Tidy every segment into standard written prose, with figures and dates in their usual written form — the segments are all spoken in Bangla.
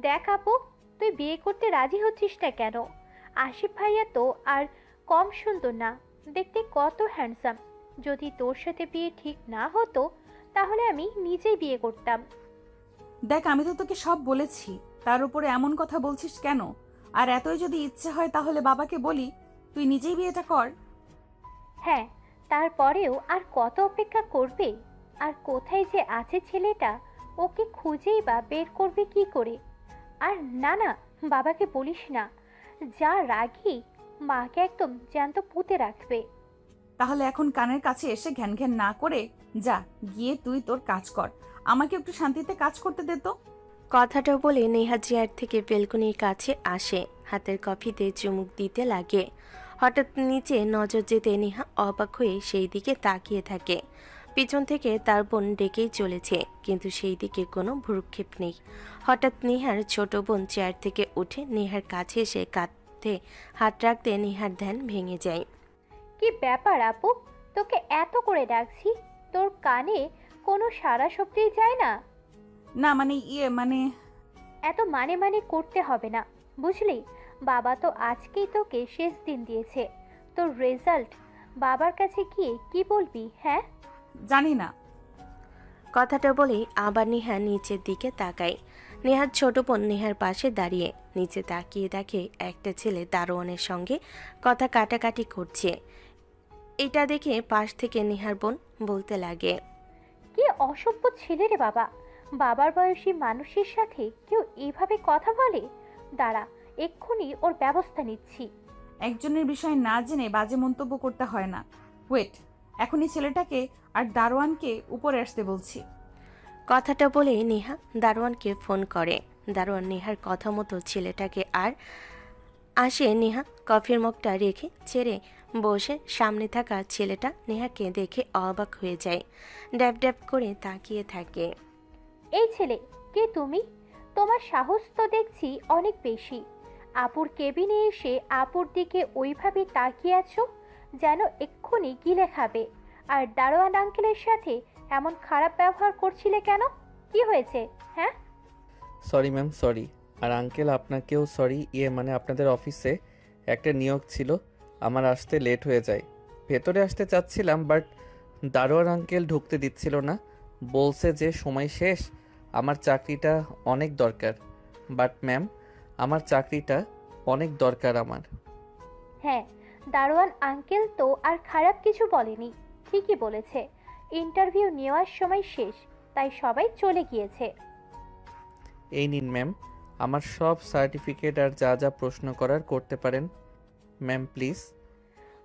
দেখ আপু, তুই বিয়ে করতে রাজি হচ্ছিস না কেন? আশিফ ভাইয়া তো আর কম সুন্দর না, দেখতে কত হ্যান্ডসাম। যদি তোর সাথে বিয়ে ঠিক না হতো তাহলে আমি নিজেই বিয়ে করতাম। দেখ, আমি তো তোকে সব বলেছি, তার উপরে এমন কথা বলছিস কেন? আর এতই যদি ইচ্ছে হয় তাহলে বাবাকে বলি, তুই নিজেই বিয়েটা কর। হ্যাঁ, তারপরেও আর কত অপেক্ষা করবে? আর কোথায় যে আছে ছেলেটা, ওকে খুঁজেই বা বের করবে কি করে? আর না না, বাবাকে বলিস না, যা রাগী, মাকে একদম জ্যান্ত পুঁতে রাখবে। তাহলে এখন কানের কাছে এসে ঘ্যান ঘ্যান না করে যা, গিয়ে তুই তোর কাজ কর। আমাকে একটু শান্তিতে কাজ করতে দে তো। কথাটা বলে নেহা চেয়ার থেকে বেলকনির কাছে আসে, হাতের কফিতে চুমুক দিতে লাগে। হঠাৎ নিচে নজর যেতে নেহা অবাক হয়ে সেই দিকে তাকিয়ে থাকে। পিছন থেকে তার বোন ডেকেই চলেছে, কিন্তু সেই দিকে কোনো ভ্রুক্ষেপ নেই। হঠাৎ নেহার ছোট বোন চেয়ার থেকে উঠে নেহার কাছে এসে কাঁধে হাত রাখতে নেহার ধ্যান ভেঙে যায়। কি ব্যাপার আপু, তোকে এত করে ডাকছি, তোর কানে কোনো সারা শব্দই যায় না? না মানে এত মানে মানে করতে হবে না, বুঝলি? বাবা তো আজকেই তোকে শেষ দিন দিয়েছে। তোর রেজাল্ট বাবার কাছে গিয়ে কি বলবি? হ্যাঁ, জানি না। কথাটা বলেই আবার নেহা নিচের দিকে তাকায়। নেহার ছোট বোন নেহার পাশে দাঁড়িয়ে নিচে তাকিয়ে দেখে একটা ছেলে দারোয়ানের সঙ্গে কথা কাটাকাটি করছে। এটা দেখে পাশ থেকে নেহার বোন বলতে লাগে, কি অসভ্য ছেলে রে বাবা! বাবার বয়সী মানুষের সাথে কেউ এইভাবে কথা বলে? দাঁড়া, এক্ষুনি ওর ব্যবস্থা নিচ্ছি। একজনের বিষয় না জেনে বাজে মন্তব্য করতে হয় না। ওয়েট, এখনই ছেলেটাকে আর দারোয়ানকে উপরে আসতে বলছি। কথাটা বলে নেহা দারোয়ানকে ফোন করে। দারোয়ান নেহার কথা মতো ছেলেটাকে আর আসে। নেহা কফির মগটা রেখে ছেড়ে বসে সামনে থাকা ছেলেটা নেহাকে দেখে অবাক হয়ে যায়, ড্যাব ড্যাব করে তাকিয়ে থাকে। এই ছেলে, কে তুমি? তোমার সাহস তো দেখছি অনেক বেশি। আপুর কেবিনে এসে আপুর দিকে ওইভাবে তাকিয়ে আছো যেন এক্ষুনি গিলে খাবে। আর দারোয়ান আঙ্কেলের সাথে এমন খারাপ ব্যবহার করছিলে কেন? কি হয়েছে? হ্যাঁ, সরি ম্যাম, সরি। আর আঙ্কেল আপনাকেও সরি। মানে আপনাদের অফিসে একটা নিয়োগ ছিল, আমার আসতে লেট হয়ে যায়। ভেতরে আসতে চাচ্ছিলাম, বাট দারোয়ান আঙ্কেল ঢুকতে দিচ্ছিল না। বলছে যে সময় শেষ, আমার চাকরিটা অনেক দরকার। বাট ম্যাম, আমার চাকরিটা অনেক দরকার আমার। হ্যাঁ, দারোয়ান আঙ্কেল তো আর খারাপ কিছু বলেনি, ঠিকই বলেছে। ইন্টারভিউ নেওয়ার সময় শেষ, তাই সবাই চলে গিয়েছে। এই নিন ম্যাম, আমার সব সার্টিফিকেট আর যা যা প্রশ্ন করার করতে পারেন ম্যাম, প্লিজ।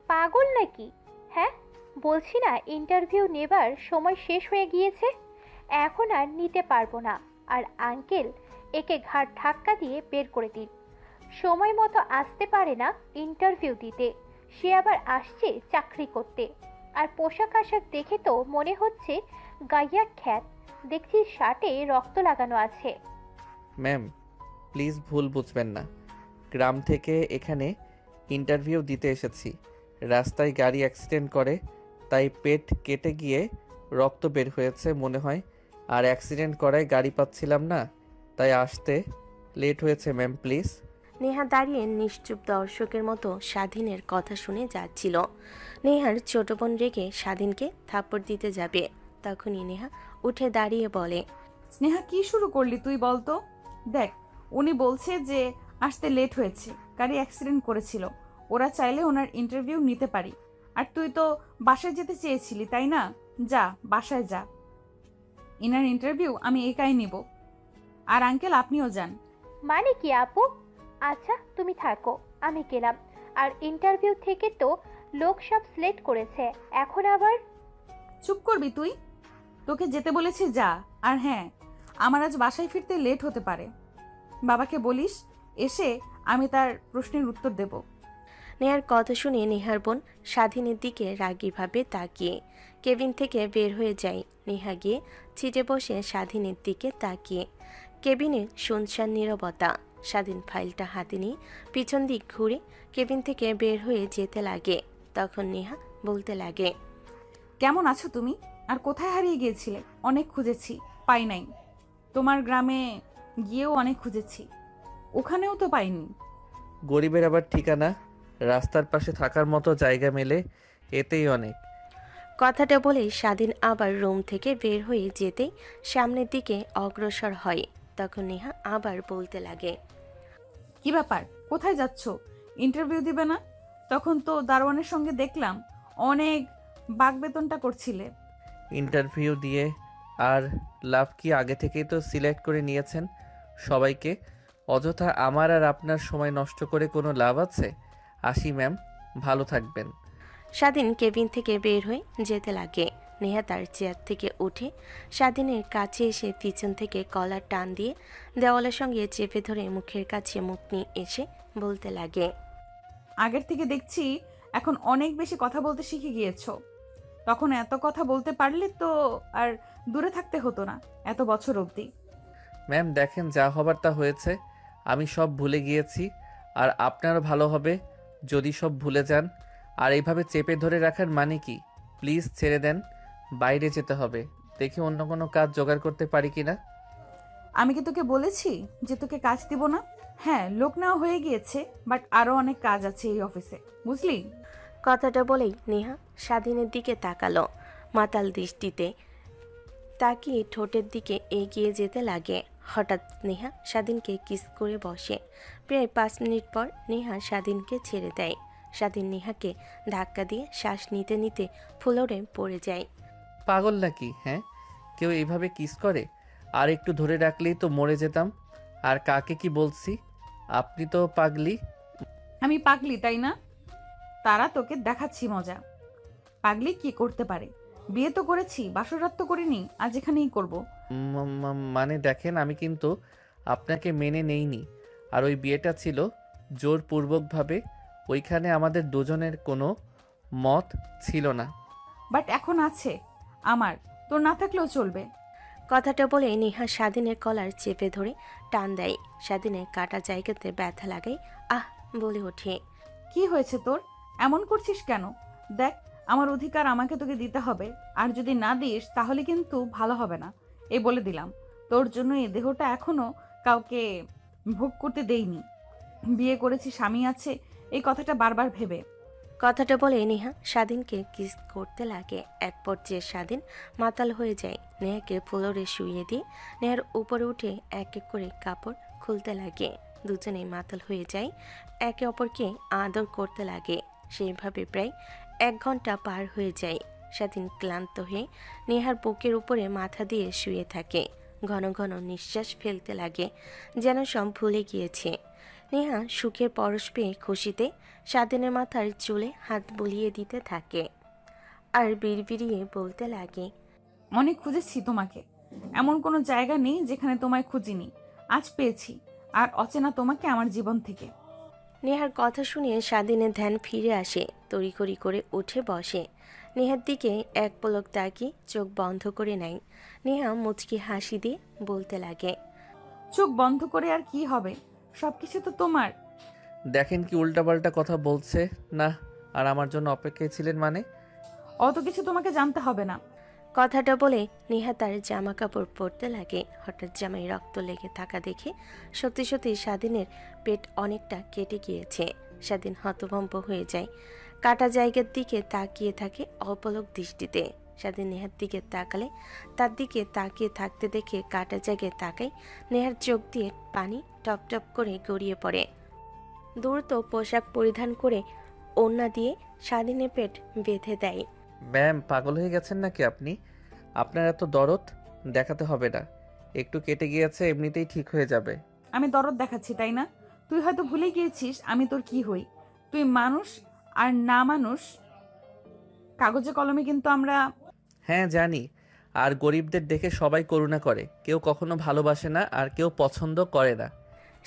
পাগল নাকি? হ্যাঁ, বলছি না ইন্টারভিউ নেবার সময় শেষ হয়ে গিয়েছে, এখন আর নিতে পারবো না। আর আঙ্কেল, একে ঘাড় ধাক্কা দিয়ে বের করে দিন। সময় মতো আসতে পারে না ইন্টারভিউ দিতে, সে আবার আসছে চাকরি করতে। আর পোশাক আশাক দেখে তো মনে হচ্ছে গাইয়া খ্যাত, দেখছি শার্টে রক্ত লাগানো আছে। ম্যাম প্লিজ ভুল বুঝবেন না, গ্রাম থেকে এখানে ইন্টারভিউ দিতে এসেছি। রাস্তায় গাড়ি অ্যাক্সিডেন্ট করে, তাই পেট কেটে গিয়ে রক্ত বের হয়েছে মনে হয়। আর অ্যাক্সিডেন্ট করায় গাড়ি পাচ্ছিলাম না, তাই আসতে লেট হয়েছে ম্যাম, প্লিজ। নেহা দাঁড়িয়ে নিশ্চুপ দর্শকের মতো স্বাধীনের কথা শুনে যাচ্ছিল। নেহার ছোট বোন রেগে স্বাধীনকে থাপ্পড় দিতে যাবে, তখনই নেহা উঠে দাঁড়িয়ে বলে, স্নেহা, কি শুরু করলি তুই বলতো? দেখ, উনি বলছে যে আসতে লেট হয়েছে, গাড়ি অ্যাক্সিডেন্ট করেছিল, ওরা চাইলে ওনার ইন্টারভিউ নিতে পারি। আর তুই তো বাসায় যেতে চেয়েছিলি, তাই না? যা, বাসায় যা। ইনার ইন্টারভিউ আমি একাই নিব। আর আঙ্কেল, আপনিও যান। মানে কি আপু? আচ্ছা তুমি থাকো, আমি গেলাম। আর ইন্টারভিউ থেকে তো লোক সব সিলেক্ট করেছে, এখন আবার? চুপ করবি তুই? তোকে যেতে বলেছি, যা। আর হ্যাঁ, আমার আজ বাসায় ফিরতে লেট হতে পারে। বাবাকে বলিস এসে আমি তার প্রশ্নের উত্তর দেব। নেহার কথা শুনে নেহার বোন স্বাধীনের দিকে রাগীভাবে তাকিয়ে কেবিন থেকে বের হয়ে যায়। নেহা গিয়ে ছিটে বসে স্বাধীনের দিকে তাকিয়ে। কেবিনে শুনশান নীরবতা। স্বাধীন ফাইলটা হাতে নিয়ে পিছন দিক ঘুরে কেবিন থেকে বের হয়ে যেতে লাগে। তখন নেহা বলতে লাগে, কেমন আছো তুমি? আর কোথায় হারিয়ে গিয়েছিলে? অনেক খুঁজেছি, পাই নাই। তোমার গ্রামে গিয়েও অনেক খুঁজেছি, ওখানেও তো পাইনি। গরিবের আবার ঠিকানা রাস্তার পাশে থাকার মতো জায়গা মেলে, এতেই অনেক। কথাটা বলেই স্বাধীন আবার রুম থেকে বের হয়ে যেতেই সামনের দিকে অগ্রসর হয়। তখন নেহা আবার বলতে লাগে, কি ব্যাপার, কোথায় যাচ্ছ? ইন্টারভিউ দিবে না? তখন তো দারোয়ানের সঙ্গে দেখলাম অনেক বাকবেতনটা করছিলে। ইন্টারভিউ দিয়ে আর লাভ কি? আগে থেকেই তো সিলেক্ট করে নিয়েছেন সবাইকে। অযথা আমার আর আপনার সময় নষ্ট করে কোনো লাভ আছে? আসি ম্যাম, ভালো থাকবেন। স্বাধীন কেবিন থেকে বের হয়ে যেতে লাগে। নেহা তার চেয়ার থেকে উঠে স্বাধীনের কাছে এসে পিছন থেকে কলার টান দিয়ে দেওয়ালের সঙ্গে চেপে ধরে মুখের কাছে মুখ নিয়ে এসে বলতে লাগে, আগের থেকে দেখছি এখন অনেক বেশি কথা বলতে শিখে গিয়েছো। তখন এত কথা বলতে পারলে তো আর দূরে থাকতে হতো না এত বছর অবধি। ম্যাম দেখেন, যা হবার তা হয়েছে, আমি সব ভুলে গিয়েছি। আর আপনারও ভালো হবে যদি সব ভুলে যান। আর এইভাবে চেপে ধরে রাখার মানে কি? প্লিজ ছেড়ে দেন, বাইরে যেতে হবে। দেখি অন্য কোনো কাজ জোগাড় করতে পারি কিনা। আমি কি তোকে বলেছি যে তোকে কাজ দিব না? হ্যাঁ, লোক নেওয়া হয়ে গিয়েছে, বাট আরো অনেক কাজ আছে এই অফিসে, বুঝলি? কথাটা বলেই নেহা স্বাধীনের দিকে তাকালো। মাতাল দৃষ্টিতে তাকিয়ে ঠোঁটের দিকে এগিয়ে যেতে লাগে। হঠাৎ নেহা স্বাধীনকে কিস করে বসে। প্রায় 5 মিনিট পর নেহা স্বাধীনকে ছেড়ে দেয়। স্বাধীন নেহাকে ধাক্কা দিয়ে শ্বাস নিতে নিতে ফ্লোরে পড়ে যায়। পাগল নাকি? হ্যাঁ, কেউ এইভাবে কিস করে? আর একটু ধরে রাখলেই তো মরে যেতাম। আর কাকে কি বলছি? আপনি তো পাগলি। আমি পাগলি তাই না? তারা তোকে দেখাচ্ছি মজা। পাগলি কি করতে পারে? বিয়ে তো করেছি, বাসরাত তো করিনি, আজ এখানেই করব। মানে দেখেন, আমি কিন্তু আপনাকে মেনে নেইনি। আর ওই বিয়েটা ছিল জোরপূর্বকভাবে। ওইখানে আমাদের দুজনের কোনো মত ছিল না। বাট এখন আছে আমার, তোর না থাকলেও চলবে। কথাটা বলে নেহা স্বাধীনের কলার চেপে ধরে টান দেয়। স্বাধীনের কাটা জায়গাতে ব্যথা লাগায় আহ বলে ওঠে। কি হয়েছে তোর? এমন করছিস কেন? দেখ, আমার অধিকার আমাকে তোকে দিতে হবে, আর যদি না দিস তাহলে কিন্তু ভালো হবে না। এই বলে দিলাম, তোর জন্য এই দেহটা এখনো কাউকে ভোগ করতে দেইনি। বিয়ে করেছি, স্বামী আছে, এই কথাটা বারবার ভেবে। কথাটা বলে নেহা স্বাধীনকে কিস করতে লাগে। এক পর্যায়ে স্বাধীন মাতাল হয়ে যায়। নেহাকে ফ্লোরে শুইয়ে দিয়ে নেহার উপরে উঠে এক এক করে কাপড় খুলতে লাগে। দুজনেই মাতাল হয়ে যায়, একে অপরকে আদর করতে লাগে। সেইভাবে প্রায় 1 ঘন্টা পার হয়ে যায়। স্বাধীন ক্লান্ত হয়ে নেহার বুকের উপরে মাথা দিয়ে শুয়ে থাকে। ঘন ঘন নিঃশ্বাস ফেলতে লাগে, যেন সব ভুলে গিয়েছে। নেহা সুখের পরশ পেয়ে খুশিতে স্বাধীনের মাথার চুলে হাত বুলিয়ে দিতে থাকে আর বিড়বিড়িয়ে বলতে লাগে, অনেক খুঁজেছি তোমাকে, এমন কোনো জায়গা নেই যেখানে তোমায় খুঁজিনি। আজ পেয়েছি, আর অচেনা তোমাকে আমার জীবন থেকে। নেহার কথা শুনে স্বাধীনের ধ্যান ফিরে আসে। তড়িঘড়ি করে উঠে বসে। নেহার দিকে এক পলক তাকিয়ে চোখ বন্ধ করে নেয়। নেহা মুচকি হাসি দিয়ে বলতে লাগে, চোখ বন্ধ করে আর কি হবে, সবকিছু তো তোমার। দেখেন কি উল্টাপাল্টা কথা বলছে না। আর আমার জন্য অপেক্ষায় ছিলেন মানে? অত কিছু তোমাকে জানতে হবে না। কথাটা বলে নেহা তার জামা কাপড় পরতে লাগে। হঠাৎ জামায় রক্ত লেগে থাকা দেখে সত্যি সত্যি স্বাধীনের পেট অনেকটা কেটে গিয়েছে। স্বাধীন হতভম্ব হয়ে যায়, কাটা জায়গার দিকে তাকিয়ে থাকে অপলক দৃষ্টিতে। স্বাধীন নেহার দিকে তাকালে তার দিকে তাকিয়ে থাকতে দেখে কাটা জায়গায় তাকায়। নেহার চোখ দিয়ে পানি টপ টপ করে গড়িয়ে পড়ে। দ্রুত পোশাক পরিধান করে ওড়না দিয়ে স্বাধীনের পেট বেঁধে দেয়। ম্যাম, পাগল হয়ে গেছেন নাকি আপনি? আপনার এত দরদ দেখাতে হবে না। একটু কেটে গিয়েছে, এমনিতেই ঠিক হয়ে যাবে। আমি দরদ দেখাচ্ছি তাই না? তুই হয়তো ভুলে গিয়েছিস আমি তোর কি হই। তুই মানুষ আর না মানুষ কাগজে কলমে কিন্তু আমরা। হ্যাঁ জানি। আর গরিবদের দেখে সবাই করুণা করে, কেউ কখনো ভালোবাসে না, আর কেউ পছন্দ করে না।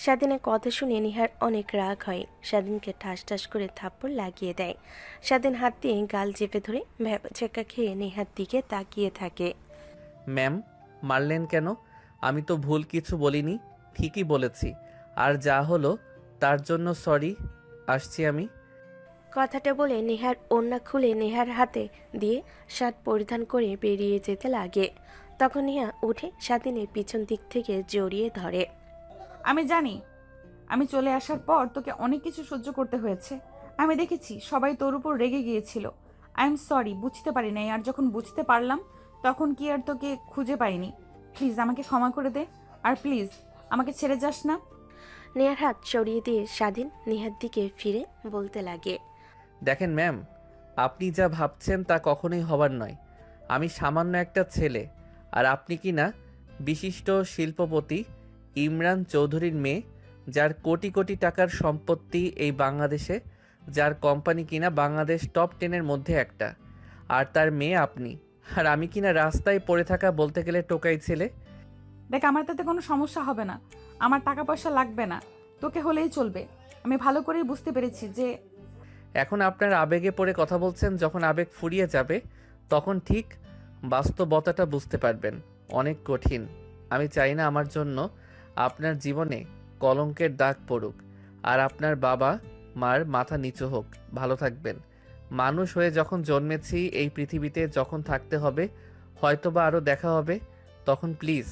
স্বাধীনের কথা শুনে নিহার অনেক রাগ হয়। স্বাধীনকে ঠাস ঠাস করে থাপ্পড় লাগিয়ে দেয়। স্বাধীন হাত দিয়ে গাল চেপে ধরে ভ্যাবাচেকা খেয়ে নেহার দিকে তাকিয়ে থাকে। ম্যাম, মারলেন কেন? আমি তো ভুল কিছু বলিনি, ঠিকই বলেছি। আর যা হলো তার জন্য সরি। আসছি আমি। কথাটা বলে নেহার ওড়না খুলে নেহার হাতে দিয়ে শার্ট পরিধান করে বেরিয়ে যেতে লাগে। তখন নেহা উঠে স্বাধীনের পিছন দিক থেকে জড়িয়ে ধরে। আমি জানি আমি চলে আসার পর তোকে অনেক কিছু সহ্য করতে হয়েছে। আমি দেখেছি সবাই তোর উপর রেগে গিয়েছিল। আই এম সরি, বুঝতে পারি নাই, আর যখন বুঝতে পারলাম তখন কি আর তোকে খুঁজে পাইনি। প্লিজ আমাকে ক্ষমা করে দে, আর প্লিজ আমাকে ছেড়ে যাস না। নেহার হাত সরিয়ে দিয়ে স্বাধীন নেহার দিকে ফিরে বলতে লাগে। দেখেন ম্যাম, আপনি যা ভাবছেন তা কখনোই হবার নয়। আমি সামান্য একটা ছেলে, আর আপনি কি না বিশিষ্ট শিল্পপতি ইমরান চৌধুরীর মেয়ে, যার কোটি কোটি টাকার সম্পত্তি এই বাংলাদেশে, যার কোম্পানি কিনা বাংলাদেশ টপ 10-এর মধ্যে একটা, আর তার মেয়ে আপনি। আর আমি কিনা রাস্তায় পড়ে থাকা বলতে গেলে টোকাই ছেলে। দেখ, আমার তাতে কোনো সমস্যা হবে না, আমার টাকা পয়সা লাগবে না, তোকে হলেই চলবে। আমি ভালো করেই বুঝতে পেরেছি যে এখন আপনার আবেগে পড়ে কথা বলছেন, যখন আবেগ ফুরিয়ে যাবে তখন ঠিক বাস্তবতাটা বুঝতে পারবেন। অনেক কঠিন। আমি চাই না আমার জন্য আপনার জীবনে কলঙ্কের দাগ পড়ুক, আর আপনার বাবা মার মাথা নিচু হোক। ভালো থাকবেন। মানুষ হয়ে যখন জন্মেছি এই পৃথিবীতে, যখন থাকতে হবে, হয়তোবা আরও দেখা হবে, তখন প্লিজ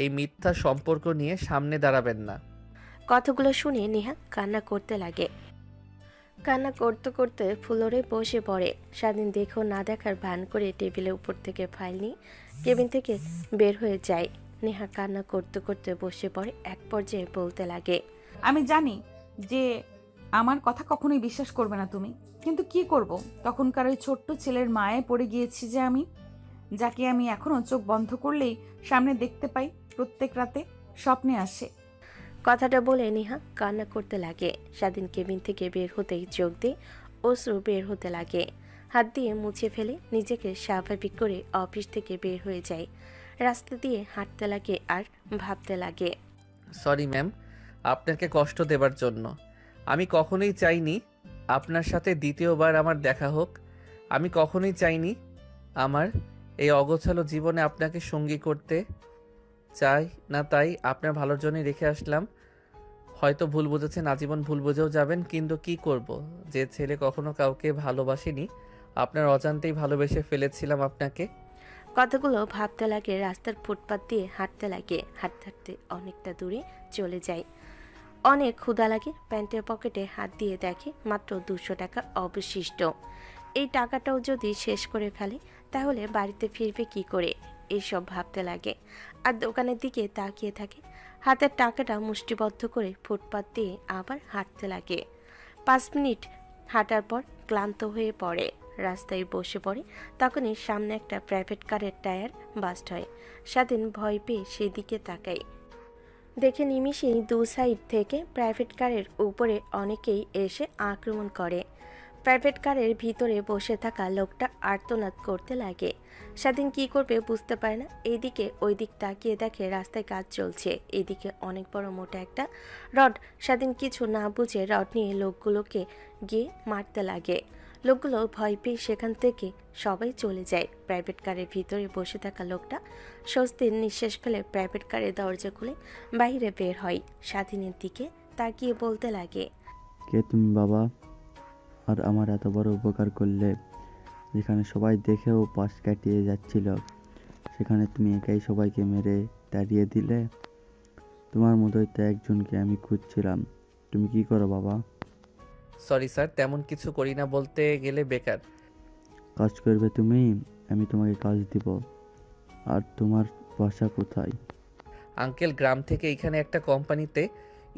এই মিথ্যা সম্পর্ক নিয়ে সামনে দাঁড়াবেন না। কথাগুলো শুনে নেহা কান্না করতে লাগে। কান্না করতে করতে ফ্লোরে বসে পড়ে। স্বাধীন দেখেও না দেখার ভান করে টেবিলের উপর থেকে ফাইল নিয়ে কেবিন থেকে বের হয়ে যায়। নেহা কান্না করতে করতে বসে পড়ে। এক পর্যায়ে বলতে লাগে। আমি জানি যে আমার কথা কখনোই বিশ্বাস করবে না তুমি, কিন্তু কি করব, তখনকার ওই ছোট্ট ছেলের মায়ে পড়ে গিয়েছি যে আমি, যাকে আমি এখনো চোখ বন্ধ করলেই সামনে দেখতে পাই, প্রত্যেক রাতে স্বপ্নে আসে। কথাটা বলে নেহা কান্না করতে লাগে। স্বাধীন কেবিন থেকে বের হতেই চোখ দিয়ে অশ্রু বের হতে লাগে। হাত দিয়ে মুছে ফেলে নিজেকে স্বাভাবিক করে অফিস থেকে বের হয়ে যায়। রাস্তা দিয়ে হাঁটতে লাগে আর ভাবতে লাগে। সরি ম্যাম, আপনাকে কষ্ট দেবার জন্য। আমি কখনোই চাইনি আপনার সাথে দ্বিতীয়বার আমার দেখা হোক। আমি কখনোই চাইনি আমার এই অগোছালো জীবনে আপনাকে সঙ্গী করতে। চাই না, তাই আপনার ভালোর জন্যই রেখে আসলাম। হয়তো ভুল বুঝেছেন, আজীবন ভুল বুঝেও যাবেন, কিন্তু কি করব, যে ছেলে কখনো কাউকে ভালোবাসেনি, আপনার অজান্তেই ভালোবেসে ফেলেছিলাম আপনাকে। কথাগুলো ভাবতে লাগে। রাস্তার ফুটপাত দিয়ে হাঁটতে লাগে। হাঁটতে হাঁটতে অনেকটা দূরে চলে যায়। অনেক ক্ষুধা লাগে। প্যান্টের পকেটে হাত দিয়ে দেখে মাত্র 200 টাকা অবশিষ্ট। এই টাকাটাও যদি শেষ করে ফেলে তাহলে বাড়িতে ফিরবে কি করে, এইসব ভাবতে লাগে। আর দোকানের দিকে তাকিয়ে থাকে। হাতের টাকাটা মুষ্টিবদ্ধ করে ফুটপাত দিয়ে আবার হাঁটতে লাগে। 5 মিনিট হাঁটার পর ক্লান্ত হয়ে পড়ে। রাস্তায় বসে পড়ে। তখনই সামনে একটা প্রাইভেট কারের টায়ার বাস্ট হয়। স্বাধীন ভয় পেয়ে সেদিকে তাকায়। দেখে নিমিষেই দু সাইড থেকে প্রাইভেট কারের উপরে অনেকেই এসে আক্রমণ করে। প্রাইভেট কারের ভিতরে বসে থাকা লোকটা আর্তনাদ করতে লাগে। স্বাধীন কি করবে বুঝতে পারে না। এইদিকে ওই দিক তাকিয়ে দেখে রাস্তায় কাজ চলছে। এইদিকে অনেক বড় মোটা একটা রড। স্বাধীন কিছু না বুঝে রড নিয়ে লোকগুলোকে গিয়ে মারতে লাগে। লোকগুলো ভয় পেয়ে সেখান থেকে সবাই চলে যায়। প্রাইভেট কারের ভিতরে বসে থাকা লোকটা স্বস্তির নিঃশ্বাস ফেলে প্রাইভেট কারের দরজা খুলে বাইরে বের হয়। স্বাধীনের দিকে তাকিয়ে বলতে লাগে। কে তুমি বাবা? আর আমার এত বড় উপকার করলে, যেখানে সবাই দেখেও পাশ কাটিয়ে যাচ্ছিল সেখানে তুমি একাই সবাইকে মেরে তাড়িয়ে দিলে। তোমার মতোই তো একজনকে আমি খুঁজছিলাম। তুমি কি করো বাবা? সরি স্যার, তেমন কিছু করি না, বলতে গেলে বেকার। কাজ করবে তুমি? আমি তোমাকে কাজ দিব। আর তোমার বাসা কোথায়? আঙ্কেল, গ্রাম থেকে এখানে একটা কোম্পানিতে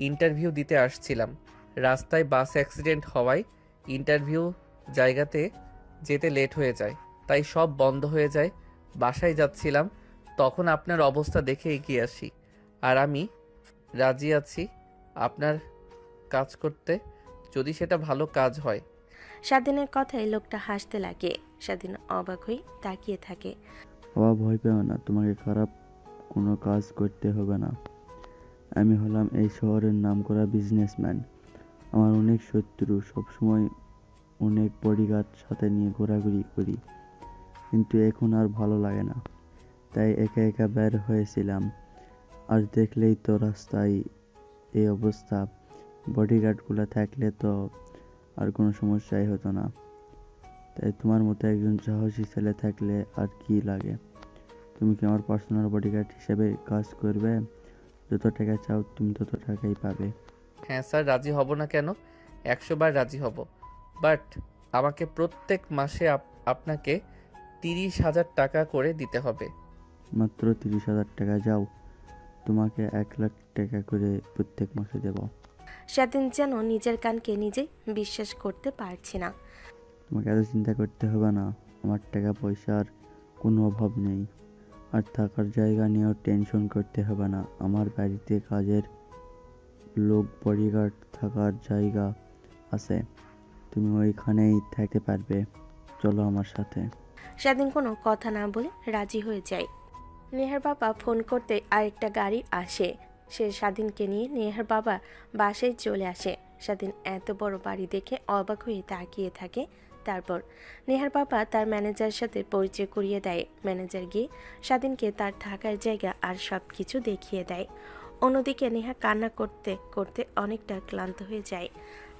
ইন্টারভিউ দিতে আসছিলাম। রাস্তায় বাস অ্যাক্সিডেন্ট হওয়ায় ইন্টারভিউ জায়গাতে যেতে লেট হয়ে যায়, তাই সব বন্ধ হয়ে যায়। বাসায় যাচ্ছিলাম, তখন আপনার অবস্থা দেখে এগিয়ে আসি। আর আমি রাজি আছি আপনার কাজ করতে, যদি সেটা ভালো কাজ হয়। স্বাধীনের কথায় লোকটা হাসতে লাগে। স্বাধীন অবাক হয়ে তাকিয়ে থাকে। বাবা ভয় পেও না, তোমাকে খারাপ কোনো কাজ করতে হবে না। আমি হলাম এই শহরের নামকরা বিজনেসম্যান। আমার অনেক শত্রু, সবসময় অনেক বডিগার্ড সাথে নিয়ে ঘোরাঘুরি করি, কিন্তু এখন আর ভালো লাগে না, তাই একা একা বের হয়েছিলাম। আর দেখলেই তো রাস্তায় এই অবস্থা। বডিগার্ডগুলো থাকলে তো আর কোনো সমস্যাই হতো না। তাই তোমার মতো একজন সাহসী ছেলে থাকলে আর কি লাগে। তুমি কি আমার পার্সোনাল বডিগার্ড হিসেবে কাজ করবে? যত টাকা চাও তুমি তত টাকাই পাবে। হ্যাঁ স্যার, রাজি হব না কেন? 100 বার রাজি হব। বাট আমাকে প্রত্যেক মাসে আপনাকে 30,000 টাকা করে দিতে হবে। মাত্র 30,000 টাকা? যাও, তোমাকে 1 লাখ টাকা করে প্রত্যেক মাসে দেব। স্বাধীন যেন নিজের কানকে নিজে বিশ্বাস করতে পারছে না। তোমাকে এত চিন্তা করতে হবে না, আমার টাকা পয়সার কোনো অভাব নেই। আর থাকার জায়গা নিয়েও টেনশন করতে হবে না, আমার বাড়িতে কাজের লোক, বডিগার্ড, থাকার জায়গা আছে, তুমি ওইখানেই থাকতে পারবে। চলো আমার সাথে। স্বাধীন কোনো কথা না বলে রাজি হয়ে যায়। নেহার বাবা ফোন করতে আরেকটা গাড়ি আসে। সে স্বাধীনকে নিয়ে নেহার বাবা বাসায় চলে আসে। স্বাধীন এত বড় বাড়ি দেখে অবাক হয়ে তাকিয়ে থাকে। তারপর নেহার বাবা তার ম্যানেজারের সাথে পরিচয় করিয়ে দেয়। ম্যানেজার গিয়ে স্বাধীনকে তার থাকার জায়গা আর সব কিছু দেখিয়ে দেয়। অন্যদিকে নেহা কান্না করতে করতে অনেকটা ক্লান্ত হয়ে যায়।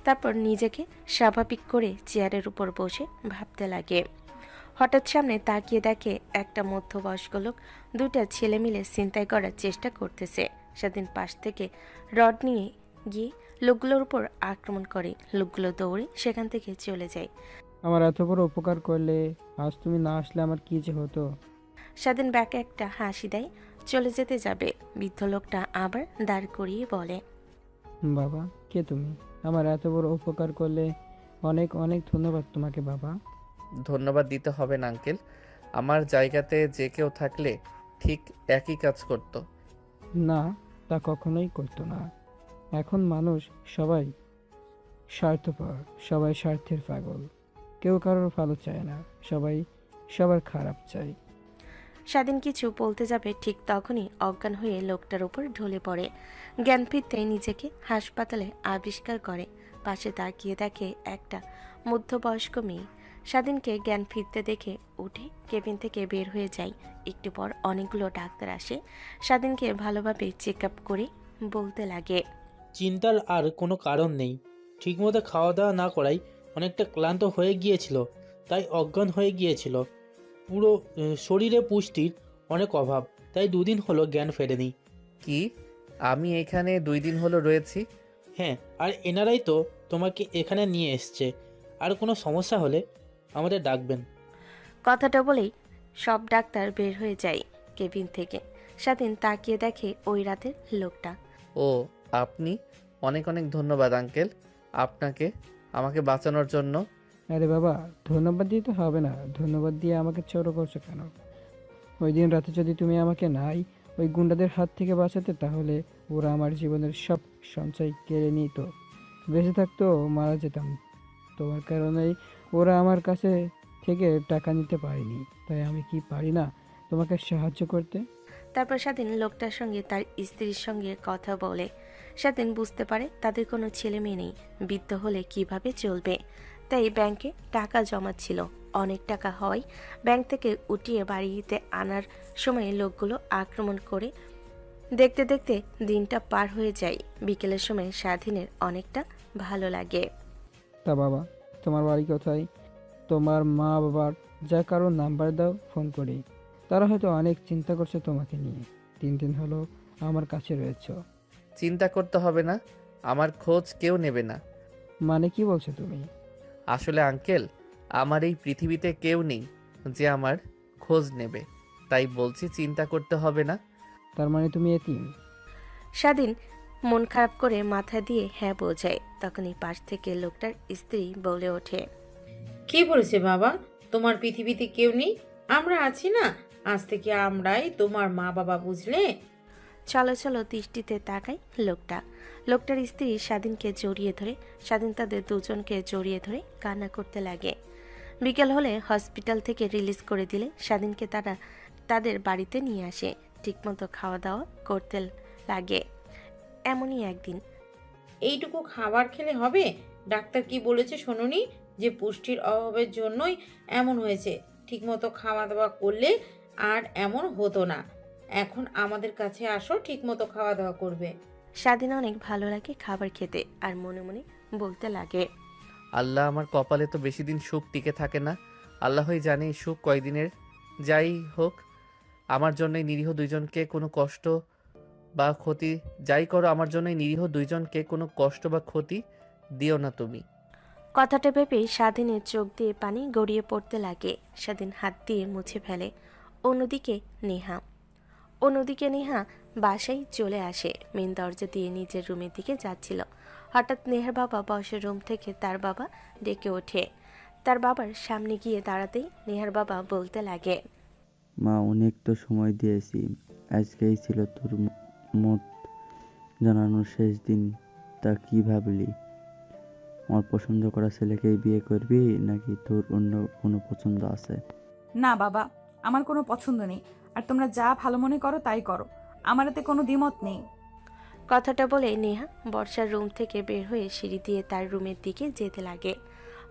তারপর নিজেকে স্বাভাবিক করে চেয়ারের উপর বসে ভাবতে লাগে। হঠাৎ সামনে তাকিয়ে দেখে একটা মধ্যবয়স্ক লোক দুইটা ছেলে মিলে ছিনতাই করার চেষ্টা করতেছে। সেদিন পাশ থেকে রড নিয়ে গিয়ে লোকগুলোর উপর আক্রমণ করে। লোকগুলো দৌড়ে সেখান থেকে চলে যায়। আমার এত বড় উপকার করলে আজ তুমি না আসলে আমার কি যে হতো। স্বাধীন ব্যাকে একটা হাসি দেয়। চলে যেতে যাবে, বৃদ্ধ লোকটা আবার দাঁড় করিয়ে বলে, বাবা, কে তুমি? আমার এত বড় উপকার করলে অনেক অনেক ধন্যবাদ তোমাকে বাবা। ধন্যবাদ দিতে হবে না আঙ্কেল। আমার জায়গাতে যে কেউ থাকলে ঠিক একই কাজ করত। না, তা কখনোই করতো না। এখন মানুষ সবাই স্বার্থপর, সবাই স্বার্থের পাগল। কেউ কারোর ভালো চায় না, সবাই সবার খারাপ চায়। স্বাধীন কিছু বলতে যাবে, ঠিক তখনই অজ্ঞান হয়ে লোকটার উপর ঢলে পড়ে। জ্ঞান ফিরতে নিজেকে হাসপাতালে আবিষ্কার করে। পাশে তাকিয়ে দেখে একটা মধ্যবয়স্ক মেয়ে। স্বাধীনকে জ্ঞান ফিরতে দেখে উঠে কেবিন থেকে বের হয়ে যায়। একটু পর অনেকগুলো ডাক্তার আসে। স্বাধীনকে ভালোভাবে চেক আপ করে বলতে লাগে, চিন্তার আর কোনো কারণ নেই। ঠিকমতো খাওয়া দাওয়া না করাই অনেকটা ক্লান্ত হয়ে গিয়েছিল, তাই অজ্ঞান হয়ে গিয়েছিল। পুরো শরীরে পুষ্টির অনেক অভাব, তাই 2 দিন হলো জ্ঞান ফেরেনি। কি? আমি এখানে 2 দিন হলো রয়েছি? হ্যাঁ, আর এনারাই তো তোমাকে এখানে নিয়ে এসছে। আর কোনো সমস্যা হলে আমাদের ডাকবেন। কথাটা বলেই সব ডাক্তার বের হয়ে যায় কেবিন থেকে। স্বাধীন তাকিয়ে দেখে ওই রাতের লোকটা। ও আপনি? অনেক অনেক ধন্যবাদ আঙ্কেল আপনাকে, আমাকে বাঁচানোর জন্য। আরে বাবা, ধন্যবাদ দিতে হবে না। ধন্যবাদ দিয়ে আমাকে ছোট করছো কেন? ওই দিন রাতে যদি তুমি আমাকে নাই ওই গুন্ডাদের হাত থেকে বাঁচাতে, তাহলে ওরা আমার জীবনের সব সঞ্চয় কেড়ে নিত। বেঁচে থাকতো মারা যেতাম। তোমার কারণেই ওরা আমার কাছে থেকে টাকা নিতে পারেনি। তাই আমি কি পারি না তোমাকে সাহায্য করতে? তারপর স্বাধীন লোকটার সঙ্গে তার স্ত্রীর সঙ্গে কথা বলে। স্বাধীন বুঝতে পারে তাদের কোনো ছেলে মেয়ে নেই, বৃদ্ধ হলে কিভাবে চলবে। তাই ব্যাংকে টাকা জমাচ্ছিল। অনেক টাকা হয় ব্যাংক থেকে উঠিয়ে বাড়িতে আনার সময় লোকগুলো আক্রমণ করে। দেখতে দেখতে দিনটা পার হয়ে যায়। বিকেলের সময় স্বাধীনের অনেকটা ভালো লাগে। তা বাবা, তোমার বাড়ি কোথায়? তোমার মা বাবার যা কারো নাম্বার দাও, ফোন করি। তারা হয়তো অনেক চিন্তা করছে তোমাকে নিয়ে। 3 দিন হলো আমার কাছে রয়েছ। চিন্তা করতে হবে না, আমার খোঁজ কেউ নেবে না। মানে কি বলছো তুমি? আসলে আঙ্কেল, আমার এই পৃথিবীতে কেউ নেই যে আমার খোঁজ নেবে, তাই বলছি চিন্তা করতে হবে না। তার মানে তুমি এতিম? স্বাধীন মন খারাপ করে মাথা দিয়ে হ্যাঁ বোঝায়। তখনই পাশ থেকে লোকটার স্ত্রী বলে ওঠে, কে বলেছে বাবা তোমার পৃথিবীতে কেউ নেই? আমরা আছি না, আজ থেকে আমরাই তোমার মা বাবা, বুঝলে? চলো চলো দৃষ্টিতে তাকায় লোকটা। লোকটার স্ত্রী স্বাধীনকে জড়িয়ে ধরে। স্বাধীন তাদের দুজনকে জড়িয়ে ধরে কান্না করতে লাগে। বিকেল হলে হসপিটাল থেকে রিলিজ করে দিলে স্বাধীনকে তারা তাদের বাড়িতে নিয়ে আসে। ঠিকমতো খাওয়া দাওয়া করতে লাগে। এমনই একদিন, এইটুকু খাবার খেলে হবে? ডাক্তার কি বলেছে শোনোনি? যে পুষ্টির অভাবের জন্যই এমন হয়েছে। ঠিকমতো খাওয়া দাওয়া করলে আর এমন হতো না। এখন আমাদের কাছে আসো, ঠিকমতো খাওয়া দাওয়া করবে। স্বাধীন অনেক ভালো লাগে খাবার খেতে, আর মনে মনে বলতে লাগে, আল্লাহ, আমার কপালে তো বেশি দিন সুখ টিকে থাকে না। আল্লাহই জানে এই সুখ কয়দিনের। যাই হোক, আমার জন্যই নিরীহ দুইজনকে কোনো কষ্ট বা ক্ষতি, যাই করো আমার জন্যই নিরীহ দুইজনকে কোনো কষ্ট বা ক্ষতি দিও না তুমি। কথাটা ভেবে স্বাধীনের চোখ দিয়ে পানি গড়িয়ে পড়তে লাগে। স্বাধীন হাত দিয়ে মুছে ফেলে। অন্যদিকে নেহা বাসায় চলে আসে। মেন দরজা দিয়ে নিজের রুমের দিকে যাচ্ছিল। হঠাৎ নেহার বাবা বসের রুম থেকে তার বাবা ডেকে ওঠে। তার বাবার সামনে গিয়ে দাঁড়াতেই নেহার বাবা বলতে লাগে, মা, অনেক তো সময় দিয়েছি, আজকেই ছিল তোর মত জানানোর শেষ দিন। তা কি ভাবলি? আমার পছন্দ করা ছেলেকেই বিয়ে করবি নাকি তোর অন্য কোনো পছন্দ আছে? না বাবা, আমার কোনো পছন্দ নেই, আর তোমরা যা ভালো মনে করো তাই করো, আমার এতে কোনো দ্বিমত নেই। কথাটা বলে নেহা বর্ষার রুম থেকে বের হয়ে সিঁড়ি দিয়ে তার রুমের দিকে যেতে লাগে।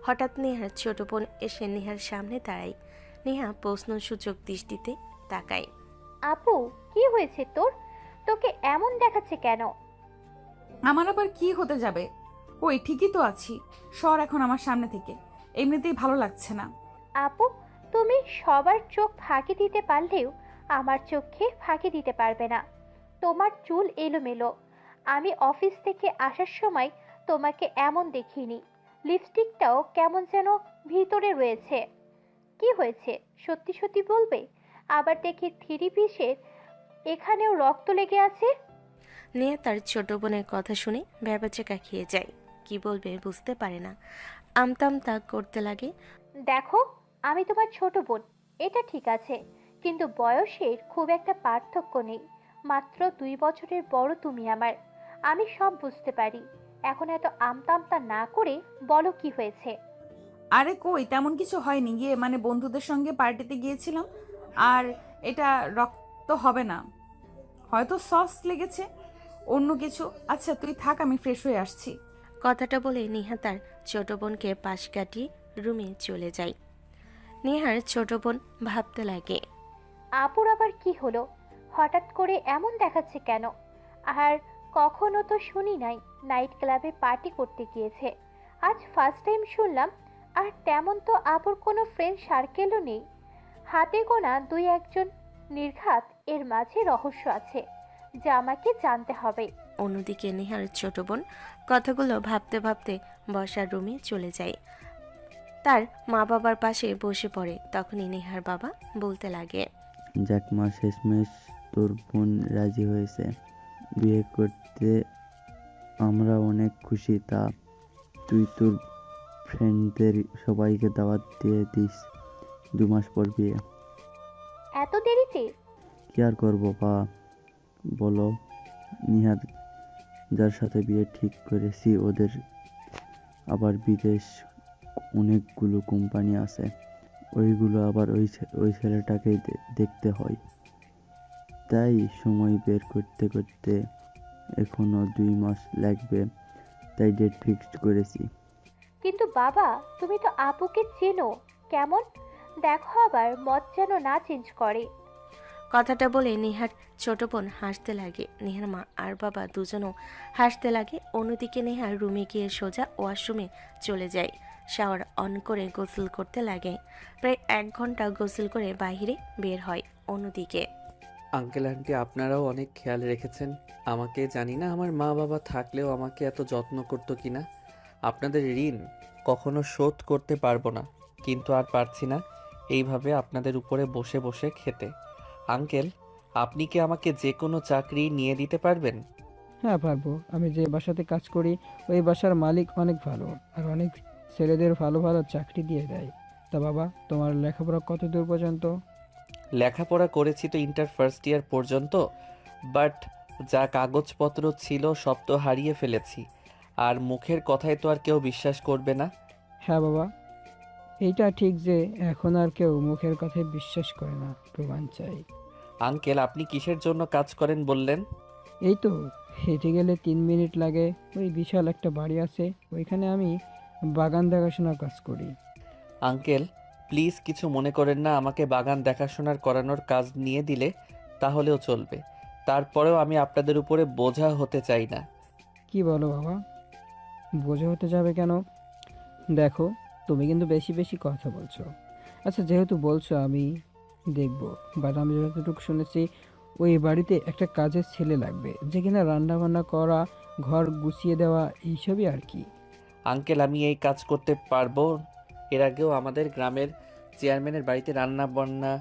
হঠাৎ নেহার ছোট বোন এসে নেহার সামনে দাঁড়ায়। নেহা প্রশ্নসূচক দৃষ্টিতে তাকায়। আপু, কি হয়েছে তোর? তোকে এমন দেখাচ্ছে কেন? আমার আবার কি হতে যাবে? কই, ঠিকই তো আছি। সর এখন আমার সামনে থেকে, এমনিতেই ভালো লাগছে না। আপু, তুমি সবার চোখ ফাঁকি দিতে পারলেও আমার চোখে ফাঁকি দিতে পারবে না। তোমার চুল এলোমেলো। আমি অফিস থেকে আসার সময় তোমাকে এমন দেখিনি। লিপস্টিকটাও কেমন যেন ভিতরে রয়েছে। কি হয়েছে সত্যি সত্যি বলবে? আবার দেখি থ্রি পিসের এখানেও রক্ত লেগে আছে। নেহা তার ছোট বোনের কথা শুনে ভ্যাবাচেকা খেয়ে যায়। কি বলবে বুঝতে পারে না, আমতা করতে লাগে। দেখো, আমি তোমার ছোট বোন, এটা ঠিক আছে, কিন্তু বয়সের খুব একটা পার্থক্য নেই। মাত্র 2 বছরের বড় তুমি আমার। আমি সব বুঝতে পারি। এখন এত আমতা না করে বলো কি হয়েছে। আরে কই, তেমন কিছু হয়নি। গিয়ে মানে বন্ধুদের সঙ্গে পার্টিতে গিয়েছিলাম, আর এটা রক্ত হবে না, হয়তো সস লেগেছে, অন্য কিছু। আচ্ছা তুই থাক, আমি ফ্রেশ হয়ে আসছি। কথাটা বলে নেহা তার ছোট বোনকে পাশ কাটিয়ে রুমে চলে যায়। নেহার ছোট বোন ভাবতে লাগে, আপুর আবার কি হলো? হঠাৎ করে এমন দেখাচ্ছে কেন? আর কখনো তো শুনি নাই নাইট ক্লাবে পার্টি করতে গিয়েছে। আজ ফার্স্ট টাইম শুনলাম। আর তেমন তো আপুর কোনো ফ্রেন্ড সার্কেলও নেই। হাতে গোনা 2-1 জন নির্ঘাত। এর মাঝে রহস্য আছে যা আমাকে জানতে হবে। অন্যদিকে নেহার ছোট বোন কথাগুলো ভাবতে ভাবতে বসার রুমে চলে যায়। তার মা বাবার পাশে বসে পড়ে। তখনই নেহার বাবা বলতে লাগে, যাক মা, শেষমেশ তোর বোন রাজি হয়েছে বিয়ে করতে। আমরা অনেক খুশি। তা তুই তোর ফ্রেন্ডদের সবাইকে দাওয়াত দিয়ে দিস, 2 মাস পর বিয়ে। এত দেরিতে? কি আর করবো বা, বলো। নিহার যার সাথে বিয়ে ঠিক করেছি, ওদের আবার বিদেশ অনেকগুলো কোম্পানি আছে, ওইগুলো আবার ওই ছেলেটাকেই দেখতে হয়। তাই সময় বের করতে করতে এখনো 2 মাস লাগবে, তাই ডেট ফিক্সড করেছি। কিন্তু বাবা, তুমি তো আপুকে চেনো। কেমন দেখো, আবার মত যেন না চেঞ্জ করে। কথাটা বলে নেহার ছোট বোন হাসতে লাগে। নেহার মা আর বাবা দুজনও হাসতে লাগে। অন্যদিকে নেহা রুমে গিয়ে সোজা ওয়াশরুমে চলে যায়। শাওয়ার অন করে গোসল করতে লাগে। প্রায় 1 ঘন্টা গোসল করে বাইরে বের হয়। অন্যদিকে আঙ্কেল আন্টি আপনারাও অনেক খেয়াল রেখেছেন আমাকে। জানি না আমার মা বাবা থাকলেও আমাকে এত যত্ন করতো কিনা। আপনাদের ঋণ কখনো শোধ করতে পারবো না, কিন্তু আর পারছি না এইভাবে আপনাদের উপরে বসে বসে খেতে। আঙ্কেল, আপনি কি আমাকে যে কোনো চাকরি নিয়ে দিতে পারবেন? হ্যাঁ পারবো। আমি যে বাসাতে কাজ করি ওই বাসার মালিক অনেক ভালো, আর অনেক ছেলেদের ভালো ভালো চাকরি দিয়ে দেয়। তা বাবা, তোমার লেখাপড়া কত দূর পর্যন্ত? লেখাপড়া করেছি তো ইন্টার ফার্স্ট ইয়ার পর্যন্ত, বাট যা কাগজপত্র ছিল সব তো হারিয়ে ফেলেছি। আর মুখের কথায় তো আর কেউ বিশ্বাস করবে না। হ্যাঁ বাবা, এইটা ঠিক যে এখন আর কেউ মুখের কথায় বিশ্বাস করে না, প্রমাণ চাই। আঙ্কেল, আপনি কিসের জন্য কাজ করেন বললেন? এই তো হেঁটে গেলে 3 মিনিট লাগে, ওই বিশাল একটা বাড়ি আছে, ওইখানে আমি বাগান দেখাশোনার কাজ করি। আঙ্কেল প্লিজ কিছু মনে করেন না, আমাকে বাগান দেখাশোনার করানোর কাজ নিয়ে দিলে তাহলেও চলবে। তারপরেও আমি আপনাদের উপরে বোঝা হতে চাই না। কি বলো বাবা, বোঝা হতে যাবে কেন? দেখো, তুমি কিন্তু বেশি বেশি কথা বলছো। আচ্ছা যেহেতু বলছো, আমি দেখবো। বাট আমি যতটুকু শুনেছি ওই বাড়িতে একটা কাজের ছেলে লাগবে, যে কিনা রান্না বান্না করা, ঘর গুছিয়ে দেওয়া, এইসবই আর কি। আঙ্কেল, আমি এই কাজ করতে পারবো। এর আগেও আমাদের গ্রামের চেয়ারম্যানের বাড়িতে রান্না বান্না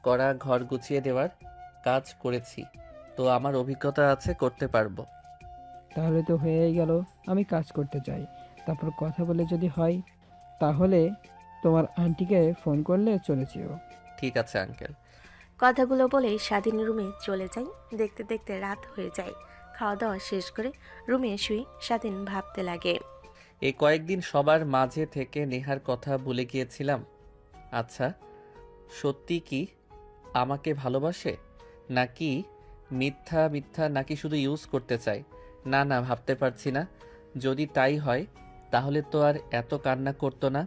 করা, ঘর গুছিয়ে দেওয়ার কাজ করেছি, তো আমার অভিজ্ঞতা আছে, করতে পারবো। তাহলে তো হয়েই গেল। আমি কাজ করতে চাই, তারপর কথা বলে যদি হয় তাহলে তোমার আন্টিকে ফোন করলে চলে যেও। ঠিক আছে আঙ্কেল। কথাগুলো বলেই স্বাধীন রুমে চলে যায়। দেখতে দেখতে রাত হয়ে যায়। খাওয়া দাওয়া শেষ করে রুমে শুয়ে স্বাধীন ভাবতে লাগে। এই কয়েকদিন সবার মাঝে থেকে নেহার কথা ভুলে গিয়েছিলাম। আচ্ছা, সত্যি কি আমাকে ভালোবাসে, নাকি মিথ্যা মিথ্যা, নাকি শুধু ইউজ করতে চায়? না না, ভাবতে পারছি না। যদি তাই হয় তাহলে তো আর এত কান্না করতো না,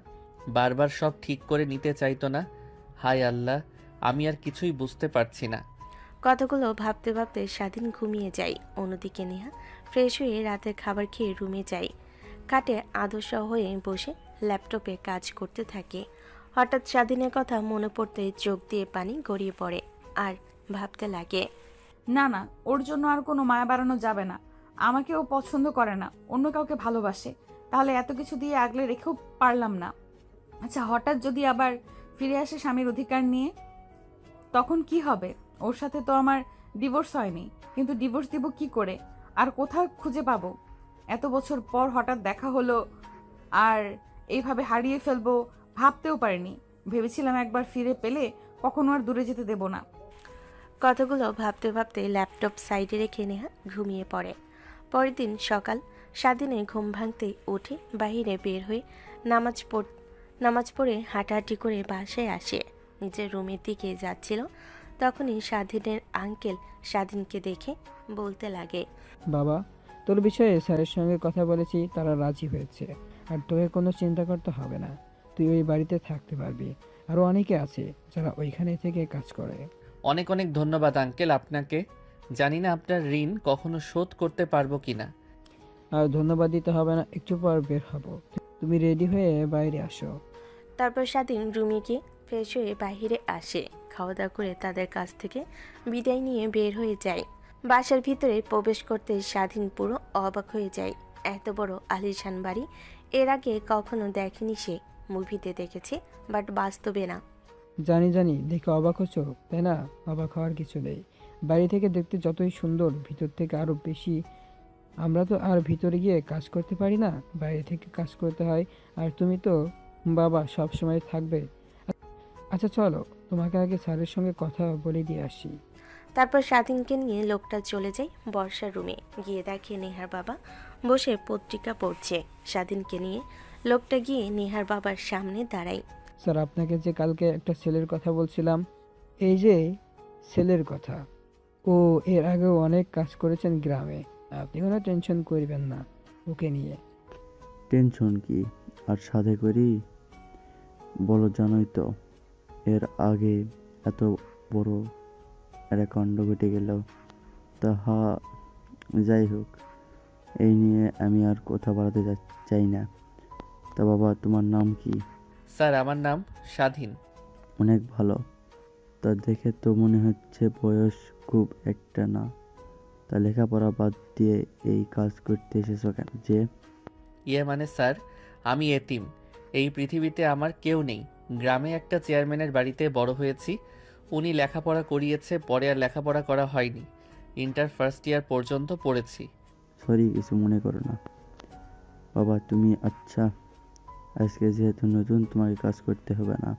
বারবার সব ঠিক করে নিতে চাইতো না। হায় আল্লাহ, আমি আর কিছুই বুঝতে পারছি না। কথাগুলো ভাবতে ভাবতে স্বাধীন ঘুমিয়ে যায়। অন্যদিকে নেহা ফ্রেশ হয়ে রাতের খাবার খেয়ে রুমে যায়। কাটে আদর্শ হয়ে বসে ল্যাপটপে কাজ করতে থাকে। হঠাৎ স্বাধীনের কথা মনে পড়তে চোখ দিয়ে পানি গড়িয়ে পড়ে আর ভাবতে লাগে। না না, ওর জন্য আর কোনো মায়া বাড়ানো যাবে না। আমাকে ও পছন্দ করে না, অন্য কাউকে ভালোবাসে। তাহলে এত কিছু দিয়ে আগলে রেখেও পারলাম না। আচ্ছা, হঠাৎ যদি আবার ফিরে আসে স্বামীর অধিকার নিয়ে, তখন কি হবে? ওর সাথে তো আমার ডিভোর্স হয়নি, কিন্তু ডিভোর্স দিব কি করে? আর কোথাও খুঁজে পাবো? এত বছর পর হঠাৎ দেখা হলো, আর এইভাবে হারিয়ে ফেলবো ভাবতেও পারিনি। ভেবেছিলাম একবার ফিরে পেলে কখনো আর দূরে যেতে দেব না। কথাগুলো ভাবতে ভাবতে ল্যাপটপ সাইডে রেখে নেহা ঘুমিয়ে পড়ে। পরের দিন সকাল, স্বাধীনের ঘুম ভাঙতেই উঠে বাইরে বের হয়ে নামাজ পড়ে হাঁটাহাঁটি করে বাসায় আসে। নিজের রুমের দিকে যাচ্ছিল, তখনই স্বাধীনের আঙ্কেল স্বাধীনকে দেখে বলতে লাগে। বাবা, তোর বিষয়ে স্যারের সঙ্গে কথা বলেছি, তারা রাজি হয়েছে। আর তোকে কোনো চিন্তা করতে হবে না, তুই ওই বাড়িতে থাকতে পারবি। আরও অনেকে আছে যারা ওইখানে থেকে কাজ করে। অনেক অনেক ধন্যবাদ আঙ্কেল আপনাকে। জানি না আপনার ঋণ কখনো শোধ করতে পারবো কিনা। আর ধন্যবাদ দিতে হবে না, একটু পর বের হব। তুমি রেডি হয়ে বাইরে আসো। তারপর স্বাধীন রুমে গিয়ে ফ্রেশ হয়ে বাইরে আসে। খাওয়া দাওয়া করে তাদের কাছ থেকে বিদায় নিয়ে বের হয়ে যায়। বাসার ভিতরে প্রবেশ করতে স্বাধীন পুরো অবাক হয়ে যায়। এত বড় আলিশান বাড়ি এর আগে কখনো দেখেনি সে। মুভিতে দেখেছে, বাট বাস্তবে না। জানি জানি, দেখে অবাক হচ্ছ তাই না? অবাক হওয়ার কিছু নেই। বাইরে থেকে দেখতে যতই সুন্দর, ভিতর থেকে আরও বেশি। আমরা তো আর ভিতরে গিয়ে কাজ করতে পারি না, বাইরে থেকে কাজ করতে হয়। আর তুমি তো বাবা সব সময় থাকবে। আচ্ছা চলো, তোমাকে আগে স্যারের সঙ্গে কথা বলে দিয়ে আসি। তারপর স্বাধীনকে নিয়ে লোকটা চলে যায় বর্ষার রুমে। গিয়ে দেখে নেহার বাবা বসে পত্রিকা পড়ছে। স্বাধীনকে নিয়ে লোকটা গিয়ে নেহার বাবার সামনে দাঁড়ায়। স্যার, আপনাকে যে কালকে একটা ছেলের কথা বলছিলাম, এই যে ছেলের কথা, ও এর আগেও অনেক কাজ করেছেন গ্রামে। আপনি কোনো টেনশন করবেন না ওকে নিয়ে। টেনশন কি আর সাধে করি বলো? জানোই তো এর আগে এত বড় একটা কাণ্ড ঘটে গেল। তাহা যাই হোক, এই নিয়ে আমি আর কথা বাড়াতে চাই না। তা বাবা, তোমার নাম কি? স্যার, আমার নাম স্বাধীন। অনেক ভালো। তা দেখে তো মনে হচ্ছে বয়স খুব একটা না। তা লেখাপড়া বাদ দিয়ে এই কাজ করতে এসেছো কেন? যে মানে স্যার, আমি এতিম। এই পৃথিবীতে আমার কেউ নেই। গ্রামে একটা চেয়ারম্যানের বাড়িতে বড় হয়েছি। উনি লেখাপড়া করিয়েছে, পরে আর লেখাপড়া করা হয়নি। ইন্টার ফার্স্ট ইয়ার পর্যন্ত পড়েছি। সরি, কিছু মনে করো না বাবা। তুমি আচ্ছা, আজকে যেহেতু নতুন, তোমাকে কাজ করতে হবে না।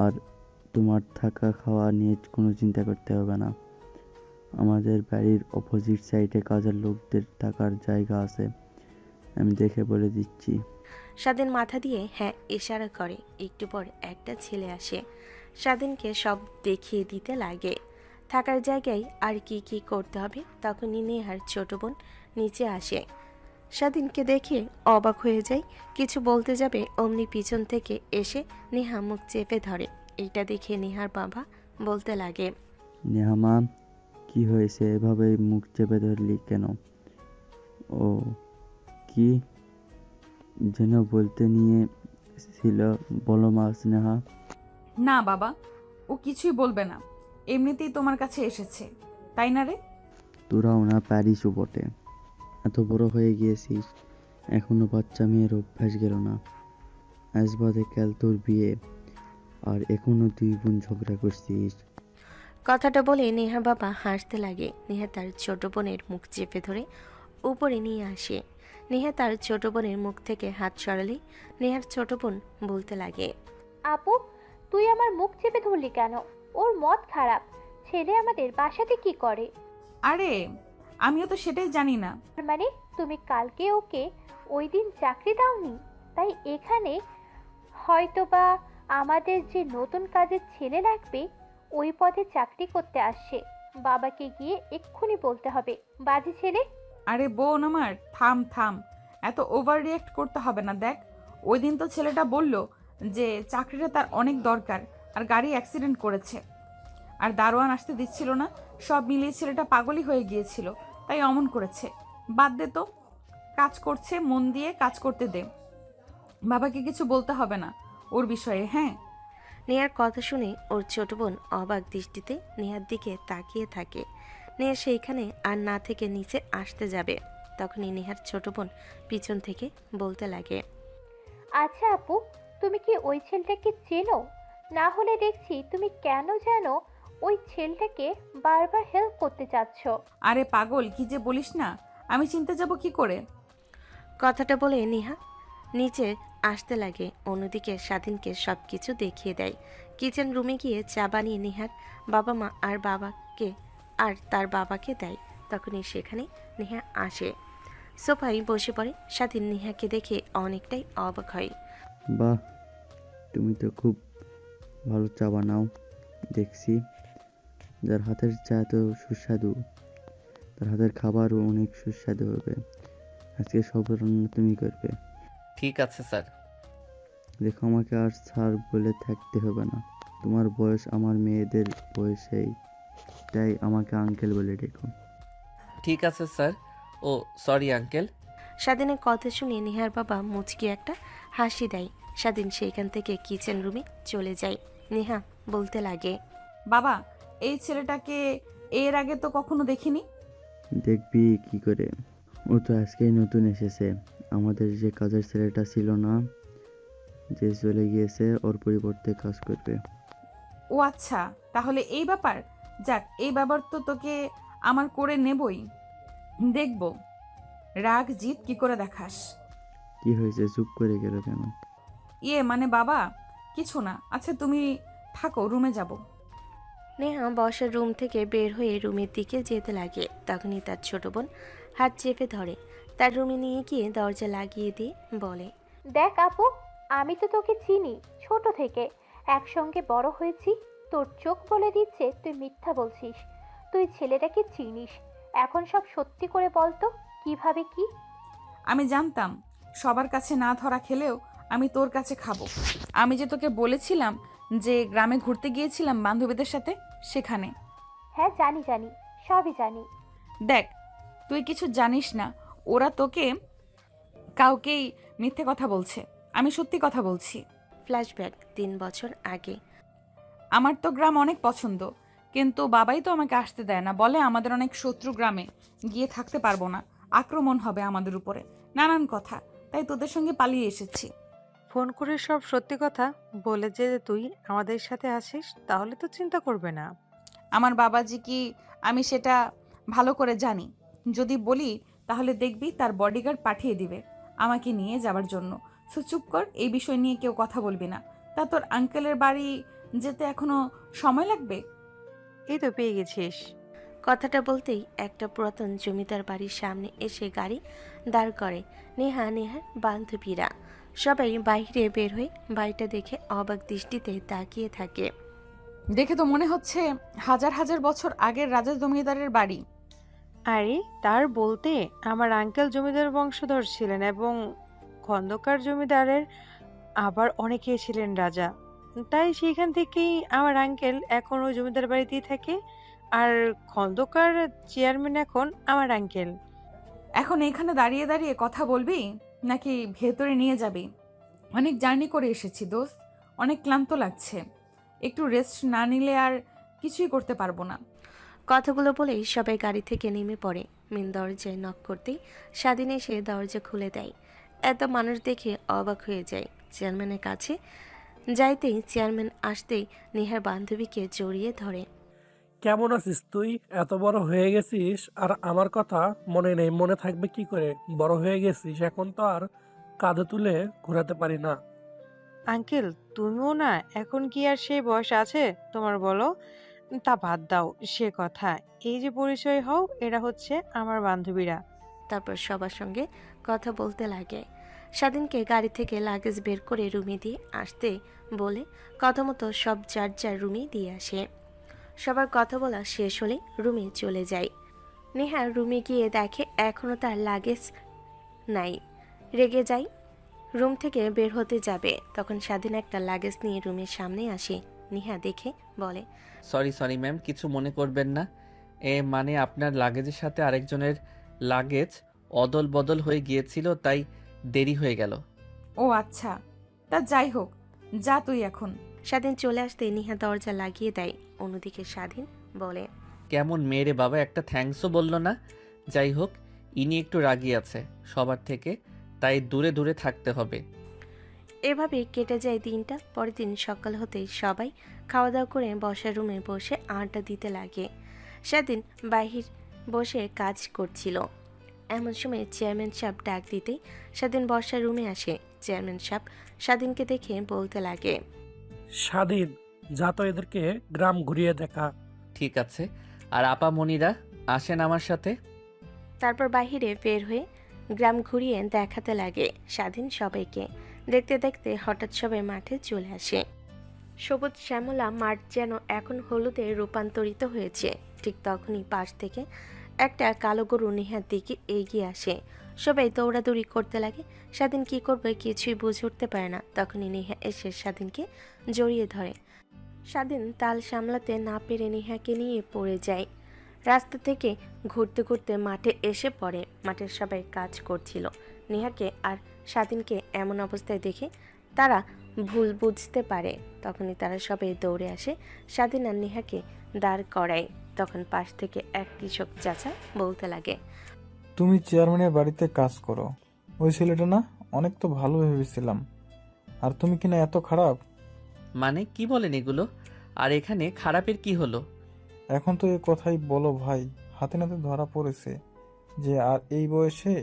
আর তোমার থাকা খাওয়া নিয়ে কোনো চিন্তা করতে হবে না। আমাদের বাড়ির অপোজিট সাইডে কাজের লোকদের থাকার জায়গা আছে, আমি দেখে বলে দিচ্ছি। স্বাধীন মাথা দিয়ে হ্যাঁ ইশারা করে। একটু পর একটা ছেলে আসে, স্বাধীনকে সব দেখিয়ে দিতে লাগে। থাকার জায়গায় আর কি কি করতে হবে। তখনই নেহার ছোট বোন নিচে আসে। স্বাধীনকে দেখে অবাক হয়ে যায়। কিছু বলতে যাবে অমনি পিছন থেকে এসে নেহা মুখ চেপে ধরে। এটা দেখে নেহার বাবা বলতে লাগে। নেহা মা, কি হয়েছে? এভাবে মুখ চেপে ধরলি কেন? ও কি যেন বলতে নিয়ে ছিল, বলো মা স্নেহা। না বাবা, ও কিছুই বলবে না, এমনিতেই তোমার কাছে এসেছে, তাই না রে? তোরাও না পারিসও বটে, এত বড় হয়ে গিয়েছিস, এখনো বাচ্চা মেয়ের অভ্যাস গেল না। আজ বাদে কাল তোর বিয়ে, আর এখনো দুই বোন ঝগড়া করছিস। কথাটা বলে নেহার বাবা হাসতে লাগে। নেহা তার ছোট বোনের মুখ চেপে ধরে উপরে নিয়ে আসে। নেহা তার ছোট বোনের মুখ থেকে হাত সরালে নেহার ছোট বোন বলতে লাগে, আপু, তুই আমার মুখ চেপে ধরলি কেন? ওর মত খারাপ। ছেলে আমাদের বাসাতে কি করে? আরে আমিও তো সেটাই জানি না। তার মানে তুমি কালকে ওকে ওই দিন চাকরি দাওনি, তাই এখানে হয়তোবা আমাদের যে নতুন কাজের ছেলে লাগবে ওই পদে চাকরি করতে আসছে। বাবাকে গিয়ে এক্ষুনি বলতে হবে, বাজে ছেলে। আরে বোন আমার, থাম থাম, এত ওভার রিয়েক্ট করতে হবে না। দেখ, ওই দিন তো ছেলেটা বলল যে চাকরিটা তার অনেক দরকার, আর গাড়ি অ্যাক্সিডেন্ট করেছে, আর দারোয়ান আসতে দিচ্ছিল না। সব মিলিয়ে ছেলেটা পাগলই হয়ে গিয়েছিল, তাই অমন করেছে। বাদ দে তো, কাজ করছে, মন দিয়ে কাজ করতে দে। বাবাকে কিছু বলতে হবে না ওর বিষয়ে, হ্যাঁ? নেহার কথা শুনে ওর ছোট বোন অবাক দৃষ্টিতে নেহার দিকে তাকিয়ে থাকে। নেহা সেইখানে আর না থেকে নিচে আসতে যাবে, তখনই নেহার ছোট বোন পিছন থেকে বলতে লাগে, আচ্ছা আপু, তুমি কি ওই ছেলেটাকে চেনো? না হলে দেখছি তুমি কেন যেন ওই ছেলেটাকে বারবার হেল্প করতে চাচ্ছ। আরে পাগল, কি যে বলিস না, আমি চিনতে যাব কি করে? কথাটা বলে নেহা নিচে আসতে লাগে। অন্যদিকে স্বাধীনকে সব কিছু দেখিয়ে দেয়। কিচেন রুমে গিয়ে চা বানিয়ে নেহার বাবা মা আর তার বাবাকে দেয়। তখনই সেখানে নেহা আসে, সোফায় বসে পড়ে। স্বাধীন নেহাকে দেখে অনেকটাই অবাক হয়। বাহ, তুমি তো খুব ভালো চা বানাও দেখছি। যার হাতের চা তো সুস্বাদু, তার হাতের খাবারও অনেক সুস্বাদু হবে। আজকে সব রান্না তুমি করবে। ঠিক আছে স্যার। দেখো, আমাকে আর স্যার বলে থাকতে হবে না। তোমার বয়স আমার মেয়েদের বয়সেই, তাই আমাকে আঙ্কেল বলে ডেকো। ঠিক আছে স্যার। ও সরি আঙ্কেল। স্বাধীনের কথা শুনে নেহার বাবা মুচকি একটা হাসি দেয়। স্বাধীন সেইখান থেকে কিচেন রুমে চলে যায়। নেহা বলতে লাগে, বাবা, এই ছেলেটাকে এর আগে তো কখনো দেখিনি। দেখবি কি করে, ও তো আজকেই নতুন এসেছে। আমাদের যে কাজের ছেলেটা ছিল না, যে চলে গিয়েছে, ওর পরিবর্তে কাজ করবে। ও আচ্ছা, তাহলে এই ব্যাপার। যাক, এই ব্যাপার তো তোকে আমার করে নেবই, দেখব রাগ জিত কি করে দেখাস। কি হয়েছে, চুপ করে গেল কেন? মানে বাবা, কিছু না। আচ্ছা তুমি থাকো, রুমে যাব। নেহা বসার রুম থেকে বের হয়ে রুমের দিকে যেতে লাগে। তখনই তার ছোট বোন হাত চেপে ধরে তার রুমে নিয়ে গিয়ে দরজা লাগিয়ে দিয়ে বলে, দেখ আপু, আমি তো তোকে চিনি ছোট থেকে, একসঙ্গে বড় হয়েছি। তোর চোখ বলে দিচ্ছে তুই মিথ্যা বলছিস। তুই ছেলেটাকে চিনিস, এখন সব সত্যি করে বল তো, কিভাবে কি? আমি জানতাম সবার কাছে না ধরা খেলেও আমি তোর কাছে খাবো। আমি যে তোকে বলেছিলাম যে গ্রামে ঘুরতে গিয়েছিলাম বান্ধবীদের সাথে, সেখানে। হ্যাঁ জানি জানি, সবই জানি। দেখ, তুই কিছু জানিস না, ওরা তোকে কাউকেই মিথ্যে কথা বলছে, আমি সত্যি কথা বলছি। ফ্ল্যাশব্যাক 3 বছর আগে। আমার তো গ্রাম অনেক পছন্দ, কিন্তু বাবাই তো আমাকে আসতে দেয় না। বলে আমাদের অনেক শত্রু, গ্রামে গিয়ে থাকতে পারবো না, আক্রমণ হবে আমাদের উপরে, নানান কথা। তাই তোদের সঙ্গে পালিয়ে এসেছি। ফোন করে সব সত্যি কথা বলে যে তুই আমাদের সাথে আসিস, তাহলে তো চিন্তা করবে না। আমার বাবাজি কি, আমি সেটা ভালো করে জানি। যদি বলি তাহলে দেখবি তার বডিগার্ড পাঠিয়ে দিবে আমাকে নিয়ে যাবার জন্য। সো চুপ কর, এই বিষয় নিয়ে কেউ কথা বলবি না। তা তোর আঙ্কেলের বাড়ি যেতে এখনো সময় লাগবে? এই তো পেয়ে গেছিস। কথাটা বলতেই একটা পুরাতন জমিদার বাড়ির সামনে এসে গাড়ি দাঁড় করে। নেহার বান্ধবীরা সবাই বাইরে বের হয়ে বাড়িটা দেখে অবাক দৃষ্টিতে তাকিয়ে থাকে। দেখে তো মনে হচ্ছে হাজার হাজার বছর আগের রাজা জমিদারের বাড়ি। আরে তার বলতে, আমার আঙ্কেল জমিদার বংশধর ছিলেন এবং খন্দকার জমিদারের আবার অনেকে ছিলেন রাজা, তাই সেইখান থেকেই আমার আঙ্কেল এখন ওই জমিদার বাড়িতেই থাকে, আর খন্দকার চেয়ারম্যান এখন আমার আঙ্কেল। এখন এখানে দাঁড়িয়ে দাঁড়িয়ে কথা বলবি নাকি ভেতরে নিয়ে যাবি? অনেক জার্নি করে এসেছি দোস্ত, অনেক ক্লান্ত লাগছে। একটু রেস্ট না নিলে আর কিছুই করতে পারবো না। কথাগুলো বলেই সবাই গাড়ি থেকে নেমে পড়ে। মেন দরজায় নক করতেই স্বাধীন এসে দরজা খুলে দেয়। এত মানুষ দেখে অবাক হয়ে যায়। চেয়ারম্যানের কাছে যাইতেই চেয়ারম্যান আসতেই নেহার বান্ধবীকে জড়িয়ে ধরে। কেমন আছিস তুই? এত বড় হয়ে গেছিস আর আমার কথা মনে নেই? মনে থাকবে কি করে? বড় হয়ে গেছিস, এখন তো আর কাঁধে তুলে ঘোরাতে পারি না। আঙ্কেল, তুমিও না এখন কি আর সেই বয়স আছে তোমার, বলো? তা বাদ দাও সে কথা। এই যে পরিচয় হও, এরা হচ্ছে আমার বান্ধবীরা। তারপর সবার সঙ্গে কথা বলতে লাগে। স্বাধীনকে গাড়ি থেকে লাগেজ বের করে রুমে দিয়ে আসতে বলে কথা মতো সব যার যার রুমে দিয়ে আসে। সবার কথা বলা শেষ হলে রুমে চলে যায়। নেহা রুমে গিয়ে দেখে এখনও তার লাগেজ নাই। রেগে যায়। রুম থেকে বের হতে যাবে, তখন স্বাধীন একটা লাগেজ নিয়ে রুমের সামনে আসে। নেহা দেখে বলে, সরি ম্যাম, কিছু মনে করবেন না। মানে আপনার লাগেজের সাথে আরেকজনের লাগেজ অদল বদল হয়ে গিয়েছিল, তাই দেরি হয়ে গেল। ও আচ্ছা, তা যাই হোক, যা তুই এখন। স্বাধীন চলে আসতে নেহা দরজা লাগিয়ে দেয়। অন্যদিকে স্বাধীন বলে, কেমন মেয়েরে বাবা, একটা থ্যাঙ্কসও বলল না। যাই হোক, ইনি একটু রাগী আছে সবার থেকে, তাই দূরে দূরে থাকতে হবে। এভাবে কেটে যায় দিনটা। পরের দিন সকাল হতেই সবাই খাওয়া দাওয়া করে বসার রুমে বসে আড্ডা দিতে লাগে। সেদিন বাহির বসে কাজ করছিল। এমন সময় চেয়ারম্যান সাহেব ডাক দিতেই সেদিন বসার রুমে আসে। চেয়ারম্যান সাহেব স্বাধীনকে দেখে বলতে লাগে, স্বাধীন, যা তো এদেরকে গ্রাম ঘুরিয়ে দেখা। ঠিক আছে, আর আপা মনিরা আসেন আমার সাথে। তারপর বাহিরে বের হয়ে গ্রাম ঘুরিয়ে দেখাতে লাগে স্বাধীন সবাইকে। দেখতে দেখতে হঠাৎ সবাই মাঠে চলে আসে। সবুজ শ্যামলা মাঠ যেন এখন হলুদে রূপান্তরিত হয়েছে। ঠিক তখনই পাশ থেকে একটা কালো গরু নেহার দিকে এগিয়ে আসে। সবাই দৌড়াদৌড়ি করতে লাগে। স্বাধীন কি করবে কিছুই বুঝে উঠতে পারে না। তখনই নেহা এসে স্বাধীনকে জড়িয়ে ধরে। স্বাধীন তাল সামলাতে না পেরে নেহাকে নিয়ে পড়ে যায়। রাস্তা থেকে ঘুরতে ঘুরতে মাঠে এসে পড়ে। মাঠের সবাই কাজ করছিল। নেহাকে আর স্বাধীনকে এমন অবস্থায় দেখে তারা ভুল বুঝতে পারে। তখনই তারা সবাই দৌড়ে আসে, স্বাধীন আর নেহাকে দাঁড় করায়। তখন পাশ থেকে এক কৃষক চাচা বলতে লাগে, তুমি চেয়ারম্যানের বাড়িতে কাজ করো। ওই ছেলেটা না অনেক তো ভালো ভেবেছিলাম, আর তুমি কিনা এত খারাপ। মানে কি বলেন এগুলো? আর এখানে খারাপের কি হলো? এখন তো এ কথাই বলো ভাই, হাতে নাতে ধরা পড়েছে যে আর এই বয়সে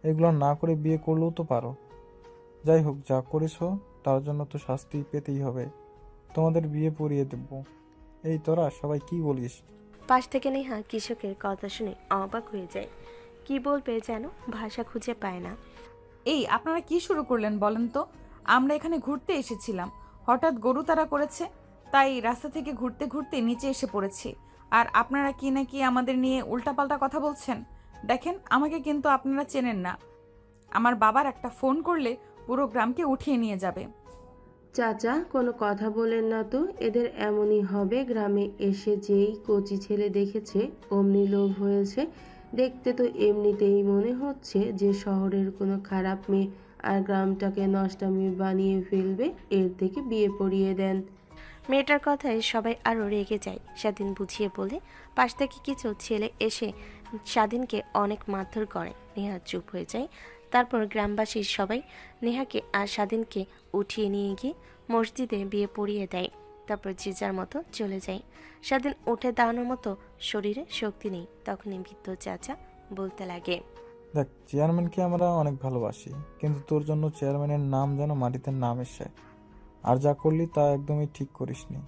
এগুলো না করে বিয়ে করলেও তো পারো। যাই হোক, যা করেছো তার জন্য তো শাস্তি পেতেই হবে। তোমাদের বিয়ে পড়িয়ে দেব। এই তোরা সবাই কি বলিস? পাশ থেকে নেহা কৃষকের কথা শুনে অবাক হয়ে যায়। কি বলবে যেন ভাষা খুঁজে পায় না। এই আপনারা কি শুরু করলেন বলেন তো? আমরা এখানে ঘুরতে এসেছিলাম, হঠাৎ গরু তাড়া করেছে, তাই রাস্তা থেকে ঘুরতে ঘুরতে নিচে এসে পড়েছি। আর আপনারা কি নাকি আমাদের নিয়ে উল্টাপাল্টা কথা বলছেন। দেখেন, আমাকে কিন্তু আপনারা চেনেন না। আমার বাবার একটা ফোন করলে পুরো গ্রামকে উঠিয়ে নিয়ে যাবে। চাচা, কোনো কথা বলেন না তো। এদের এমনই হবে, গ্রামে এসে যেই কচি ছেলে দেখেছে অমনি লোভ হয়েছে। দেখতে তো এমনিতেই মনে হচ্ছে যে শহরের কোনো খারাপ মেয়ে, আর গ্রামটাকে নষ্টামি বানিয়ে ফেলবে। এর থেকে বিয়ে পড়িয়ে দেন। মেয়েটার কথায় সবাই আরও রেগে যায়। স্বাধীন বুঝিয়ে বলে পাশ থেকে কিছু ছেলে এসে স্বাধীনকে অনেক মারধর করে। নেহা চুপ হয়ে যায়। তারপর গ্রামবাসীর সবাই নেহাকে আর স্বাধীনকে উঠিয়ে নিয়ে গিয়ে মসজিদে বিয়ে পড়িয়ে দেয়। তারপর যে যার মতো চলে যায়। স্বাধীন উঠে দাঁড়ানোর মতো শরীরে শক্তি নেই। তখনই বৃদ্ধ চাচা বলতে লাগে, দেখ, চেয়ারম্যানকে আমরা অনেক ভালোবাসি, কিন্তু তোর জন্য চেয়ারম্যানের নাম যেন মাটিতে নাম এসে। আর যা করলি তা একদমই ঠিক করিসনি।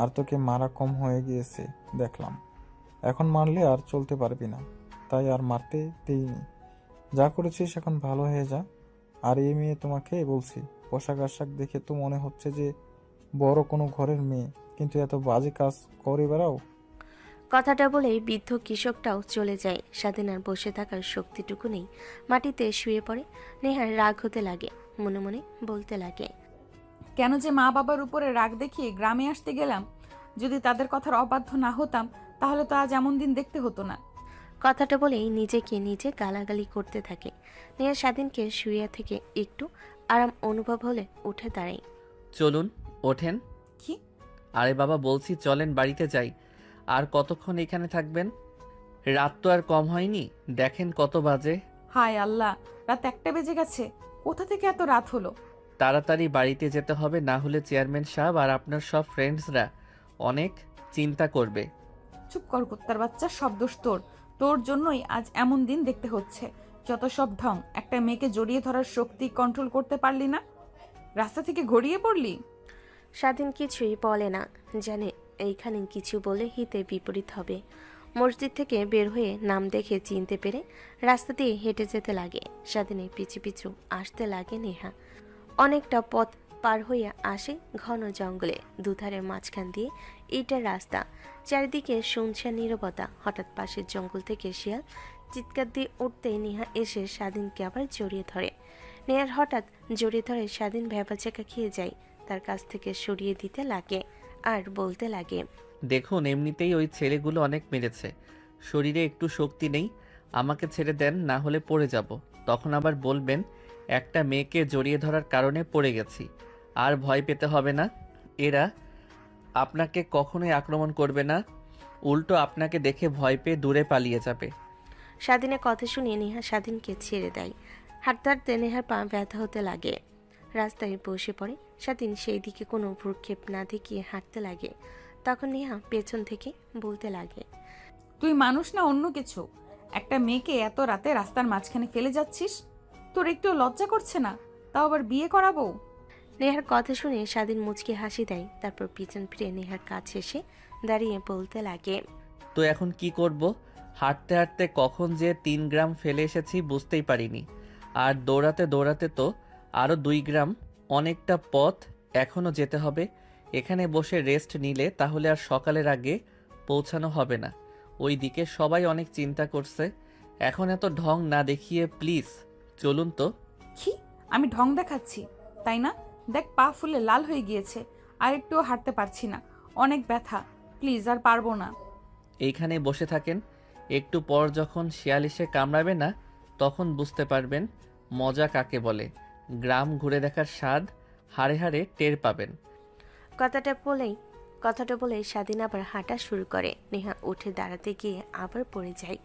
আর তোকে মারা কম হয়ে গিয়েছে দেখলাম। এখন মারলে আর চলতে পারবি না, তাই আর মারতে দেইনি। যা করেছিস এখন ভালো হয়ে যা। আর এই মেয়ে তোমাকে বলছি, পোশাক আশাক দেখে তো মনে হচ্ছে যে বড় কোনো ঘরের মেয়ে, কিন্তু এত বাজে কাজ করে বেড়াও। কথাটা বলেই বৃদ্ধ কৃষকটাও চলে যায়। স্বাধীন আর বসে থাকার শক্তিটুকু নেই। মাটিতে শুয়ে পড়ে। নেহার রাগ হতে লাগে। মনে মনে বলতে লাগে, কেন যে মা বাবার উপরে রাগ দেখিয়ে গ্রামে আসতে গেলাম। যদি তাদের কথার অবাধ্য না হতাম তাহলে তো আজ এমন দিন দেখতে হতো না। কথাটা বলেই নিজেকে নিজে গালাগালি করতে থাকে। নেহা স্বাধীনকে শুয়ে থেকে একটু আরাম অনুভব হলে উঠে দাঁড়ায়। চলুন ওঠেন। কি? আরে বাবা বলছি চলেন বাড়িতে যাই। আর কতক্ষণ এখানে থাকবেন? রাত তো আর কম হয়নি, দেখেন কত বাজে। হায় আল্লাহ, রাত 1টা বেজে গেছে। কোথা থেকে এত রাত হলো? তাড়াতাড়ি বাড়িতে যেতে হবে, না হলে চেয়ারম্যান সাহেব আর আপনার সব ফ্রেন্ডসরা অনেক চিন্তা করবে। চুপ কর কুত্তার বাচ্চা, সব দোষ তোর। তোর জন্যই আজ এমন দিন দেখতে হচ্ছে। যত সব ঢং, একটা মেয়েকে জড়িয়ে ধরার শক্তি কন্ট্রোল করতে পারলি না, রাস্তা থেকে গড়িয়ে পড়লি। স্বাধীন কিছুই বলে না, জানে এইখানে কিছু বলে হিতে বিপরীত হবে। মসজিদ থেকে বের হয়ে নাম দেখে চিনতে পেরে রাস্তা দিয়ে হেঁটে যেতে লাগে। স্বাধীনের পিছু পিছু আসতে লাগে নেহা। অনেকটা পথ পার হইয়া আসে ঘন জঙ্গলে, দুধারে মাঝখান দিয়ে ইটের রাস্তা, চারিদিকে শুনশান নীরবতা। হঠাৎ পাশের জঙ্গল থেকে শিয়াল চিৎকার দিয়ে উঠতেই নেহা এসে স্বাধীনকে আবার জড়িয়ে ধরে। নেহার হঠাৎ জড়িয়ে ধরে স্বাধীন ভ্যাবাচাকা খেয়ে যায়, তার কাছ থেকে সরিয়ে দিতে লাগে আর বলতে লাগে, দেখুন এমনিতেই ওই ছেলেগুলো অনেক মেরেছে, শরীরে একটু শক্তি নেই, আমাকে ছেড়ে দেন, না হলে পড়ে যাব। তখন আবার বলবেন একটা মেয়েকে জড়িয়ে ধরার কারণে পড়ে গেছি। আর ভয় পেতে হবে না, এরা আপনাকে কখনোই আক্রমণ করবে না, উল্টো আপনাকে দেখে ভয় পেয়ে দূরে পালিয়ে যাবে। স্বাধীনের কথা শুনে নেহা স্বাধীনকে ছেড়ে দেয়। হাঁটতে হাঁটতে নেহার পা ব্যথা হতে লাগে, রাস্তায় বসে পড়ে। স্বাধীন সেই দিকে কোনো ভ্রুক্ষেপ না দেখিয়ে হাঁটতে লাগে। তখন নেহা পেছন থেকে বলতে লাগে, তুই মানুষ না অন্য কিছু? একটা মেয়েকে এত রাতে রাস্তার মাঝখানে ফেলে যাচ্ছিস? তোর একটু লজ্জা করছে না? তাও আবার বিয়ে করাবো? নেহার কথা শুনে স্বাধীন মুচকি হাসি দেয়, তারপর পিছন ফিরে নেহার কাছে এসে দাঁড়িয়ে বলতে লাগে, তো এখন কি করব? হাঁটতে হাঁটতে কখন যে 3 গ্রাম ফেলে এসেছি বুঝতেই পারিনি। আর দৌড়াতে দৌড়াতে তো আরও 2 গ্রাম, অনেকটা পথ এখনও যেতে হবে। এখানে বসে রেস্ট নিলে তাহলে আর সকালের আগে পৌঁছানো হবে না। ওই দিকে সবাই অনেক চিন্তা করছে। এখন এত ঢং না দেখিয়ে প্লিজ চলুন তো। কি আমি ঢং দেখাচ্ছি তাই না? দেখ পা ফুলে লাল হয়ে গিয়েছে, আর একটুও হাঁটতে পারছি না, অনেক ব্যথা। প্লিজ আর পারবো না। এইখানে বসে থাকেন, একটু পর যখন শিয়াল এসে কামড়াবে না তখন বুঝতে পারবেন মজা কাকে বলে। গ্রাম ঘুরে দেখার স্বাদ হাড়ে হাড়ে টের পাবেন। কথাটা বলেই স্বাধীন আবার হাঁটা শুরু করে। নেহা উঠে দাঁড়াতে গিয়ে আবার পড়ে যায়,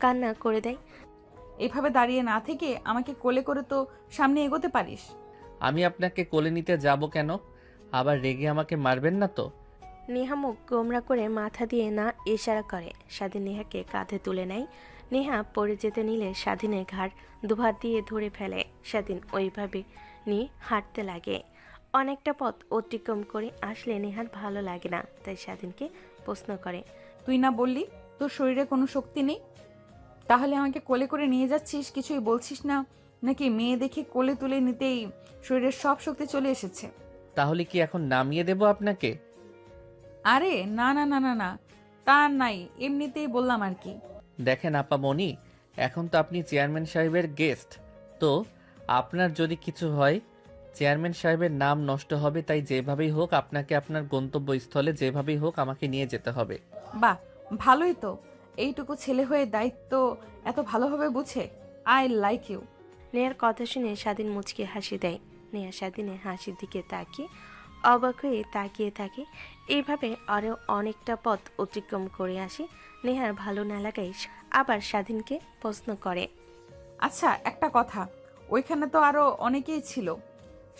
কান্না করে দেয়। এভাবে দাঁড়িয়ে না থেকে আমাকে কোলে করে তো সামনে এগোতে পারিস। আমি আপনাকে কোলে নিতে যাব কেন? আবার রেগে আমাকে মারবেন না তো? নেহা মুখ গোমরা করে মাথা দিয়ে না ইশারা করে। স্বাধীন নেহাকে কাঁধে তুলে নেয়। নেহা পড়ে যেতে নিলে স্বাধীনের ঘাড় দুহাত দিয়ে ধরে ফেলে। স্বাধীন ওইভাবে নিয়ে হাঁটতে লাগে। অনেকটা পথ অতিক্রম করে আসলে নেহার ভালো লাগে না, তাই স্বাধীনকে প্রশ্ন করে, তুই না বললি তোর শরীরে কোনো শক্তি নেই? তাহলে আমাকে কোলে করে নিয়ে যাচ্ছিস, কিছুই বলছিস না? নাকি মেয়ে দেখে কোলে তুলে নিতেই শরীরের সব শক্তি চলে এসেছে? তাহলে কি এখন নামিয়ে দেব আপনাকে? আরে না না না না না, তা নাই, এমনিতেই বললাম আর কি। দেখেন আপা মনি, এখন তো আপনি চেয়ারম্যান সাহেবের গেস্ট, তো আপনার যদি কিছু হয় চেয়ারম্যান সাহেবের নাম নষ্ট হবে, তাই যেভাবেই হোক আপনাকে আপনার গন্তব্যস্থলে যেভাবেই হোক আমাকে নিয়ে যেতে হবে। বাহ, ভালোই তো। এইটুকু ছেলে হয়ে দায়িত্ব এত ভালোভাবে বুঝে। I like you. নেহার কথা শুনে স্বাধীন মুচকে হাসি দেয়। নেহা স্বাধীনের হাসির দিকে তাকিয়ে অবাক হয়ে তাকিয়ে থাকে। এইভাবে আরও অনেকটা পথ অতিক্রম করে আসে। নেহার ভালো না লাগায় আবার স্বাধীনকে প্রশ্ন করে, আচ্ছা একটা কথা, ওইখানে তো আরো অনেকেই ছিল,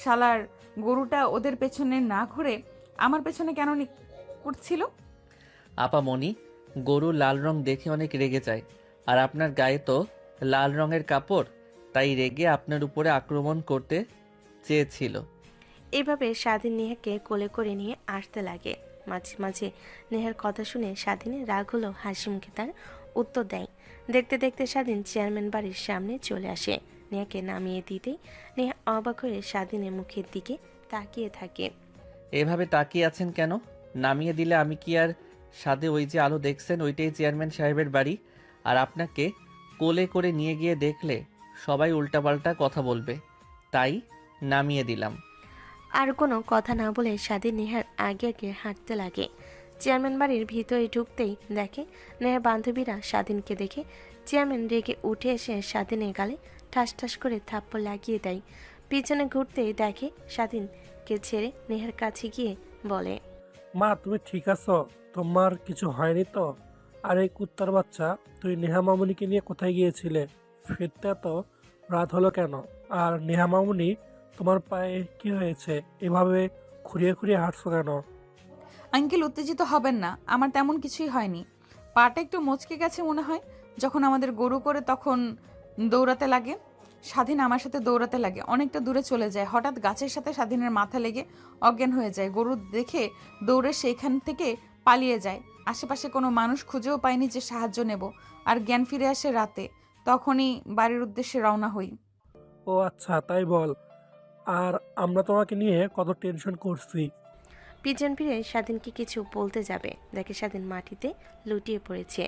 শালার গরুটা ওদের পেছনে না ঘুরে আমার পেছনে কেন করছিল? আপা মনি, গরু লাল রং দেখে অনেক রেগে যায়, আর আপনার গায়ে তো লাল রঙের কাপড়, তাই রেগে আপনার উপরে আক্রমণ করতে চেয়েছিল। এইভাবে স্বাধীন নেহাকে কোলে করে নিয়ে আসতে লাগে। মাঝে মাঝে নেহার কথা শুনে স্বাধীনের রাগ হলো হাসি মুখে তার উত্তর দেয়। দেখতে দেখতে স্বাধীন চেয়ারম্যান বাড়ির সামনে চলে আসে। নেহাকে নামিয়ে দিতেই নেহা অবাক হয়ে স্বাধীনের মুখের দিকে তাকিয়ে থাকে। এভাবে তাকিয়ে আছেন কেন? নামিয়ে দিলে আমি কি আর সাথে ওই যে আলো দেখছেন ওইটাই চেয়ারম্যান সাহেবের বাড়ি, আর আপনাকে কোলে করে নিয়ে গিয়ে দেখলে সবাই উল্টাপাল্টা কথা বলবে, তাই নামিয়ে দিলাম। আর কোনো কথা না বলে স্বাধীন নেহার আগে আগে হাঁটতে লাগে। চেয়ারম্যান বাড়ির ভিতরে ঢুকতেই দেখে নেহার বান্ধবীরা স্বাধীনকে দেখে চেয়ারম্যান রেগে উঠে এসে স্বাধীনের গালে ঠাস ঠাস করে থাপ্পড় লাগিয়ে দেয়। পিছনে ঘুরতেই দেখে স্বাধীনকে ছেড়ে নেহার কাছে গিয়ে বলে, মা তুমি ঠিক আছো? তোমার কিছু হয়নি তো? আর এই কুত্তার বাচ্চা, তুই নেহা মামুনিকে নিয়ে কোথায় গিয়েছিলে? ফিরতে এত রাত হলো কেন? আর নেহা মামুনি, তোমার পায়ে কি হয়েছে? এভাবে খুঁড়িয়ে খুঁড়িয়ে হাঁটছো কেন? আঙ্কেল উত্তেজিত হবেন না, আমার তেমন কিছুই হয়নি। পাটা একটু মচকে গেছে মনে হয়। যখন আমাদের গরু করে তখন দৌড়াতে লাগে। স্বাধীন আমার সাথে দৌড়াতে লাগে, অনেকটা দূরে চলে যায়। হঠাৎ গাছের সাথে স্বাধীনের মাথা লেগে অজ্ঞান হয়ে যায়। গরু দেখে দৌড়ে সেইখান থেকে পালিয়ে যায়। আশেপাশে কোনো মানুষ খুঁজেও পায়নি যে সাহায্য নেব। আর জ্ঞান ফিরে আসে রাতে। তখনই বাড়ির উদ্দেশ্যে রওনা হই। ও আচ্ছা, তাই বল। আর আমরা তোমাকে নিয়ে কত টেনশন করছি। পিছন ফিরে স্বাধীনকে কিছু বলতে যাবে, দেখে স্বাধীন মাটিতে লুটিয়ে পড়েছে।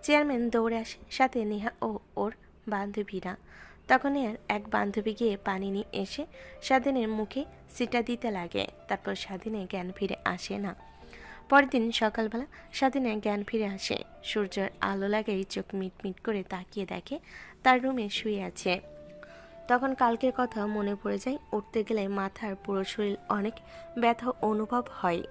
চেয়ারম্যান দৌড়ে আসে, সাথে নেহা ও ওর বান্ধবীরা। তখন আর এক বান্ধবী গিয়ে পানি নিয়ে এসে স্বাধীনের মুখে সিটা দিতে লাগে। তারপর স্বাধীনের জ্ঞান ফিরে আসে না। পরের দিন সকালবেলা স্বাধীনের জ্ঞান ফিরে আসে। সূর্যের আলো লাগেই চোখ মিটমিট করে তাকিয়ে দেখে তার রুমে শুয়ে আছে। তখন কালকের কথা মনে পড়ে যায়। উঠতে গেলে মাথার পুরো শরীর অনেক ব্যথা অনুভব হয়।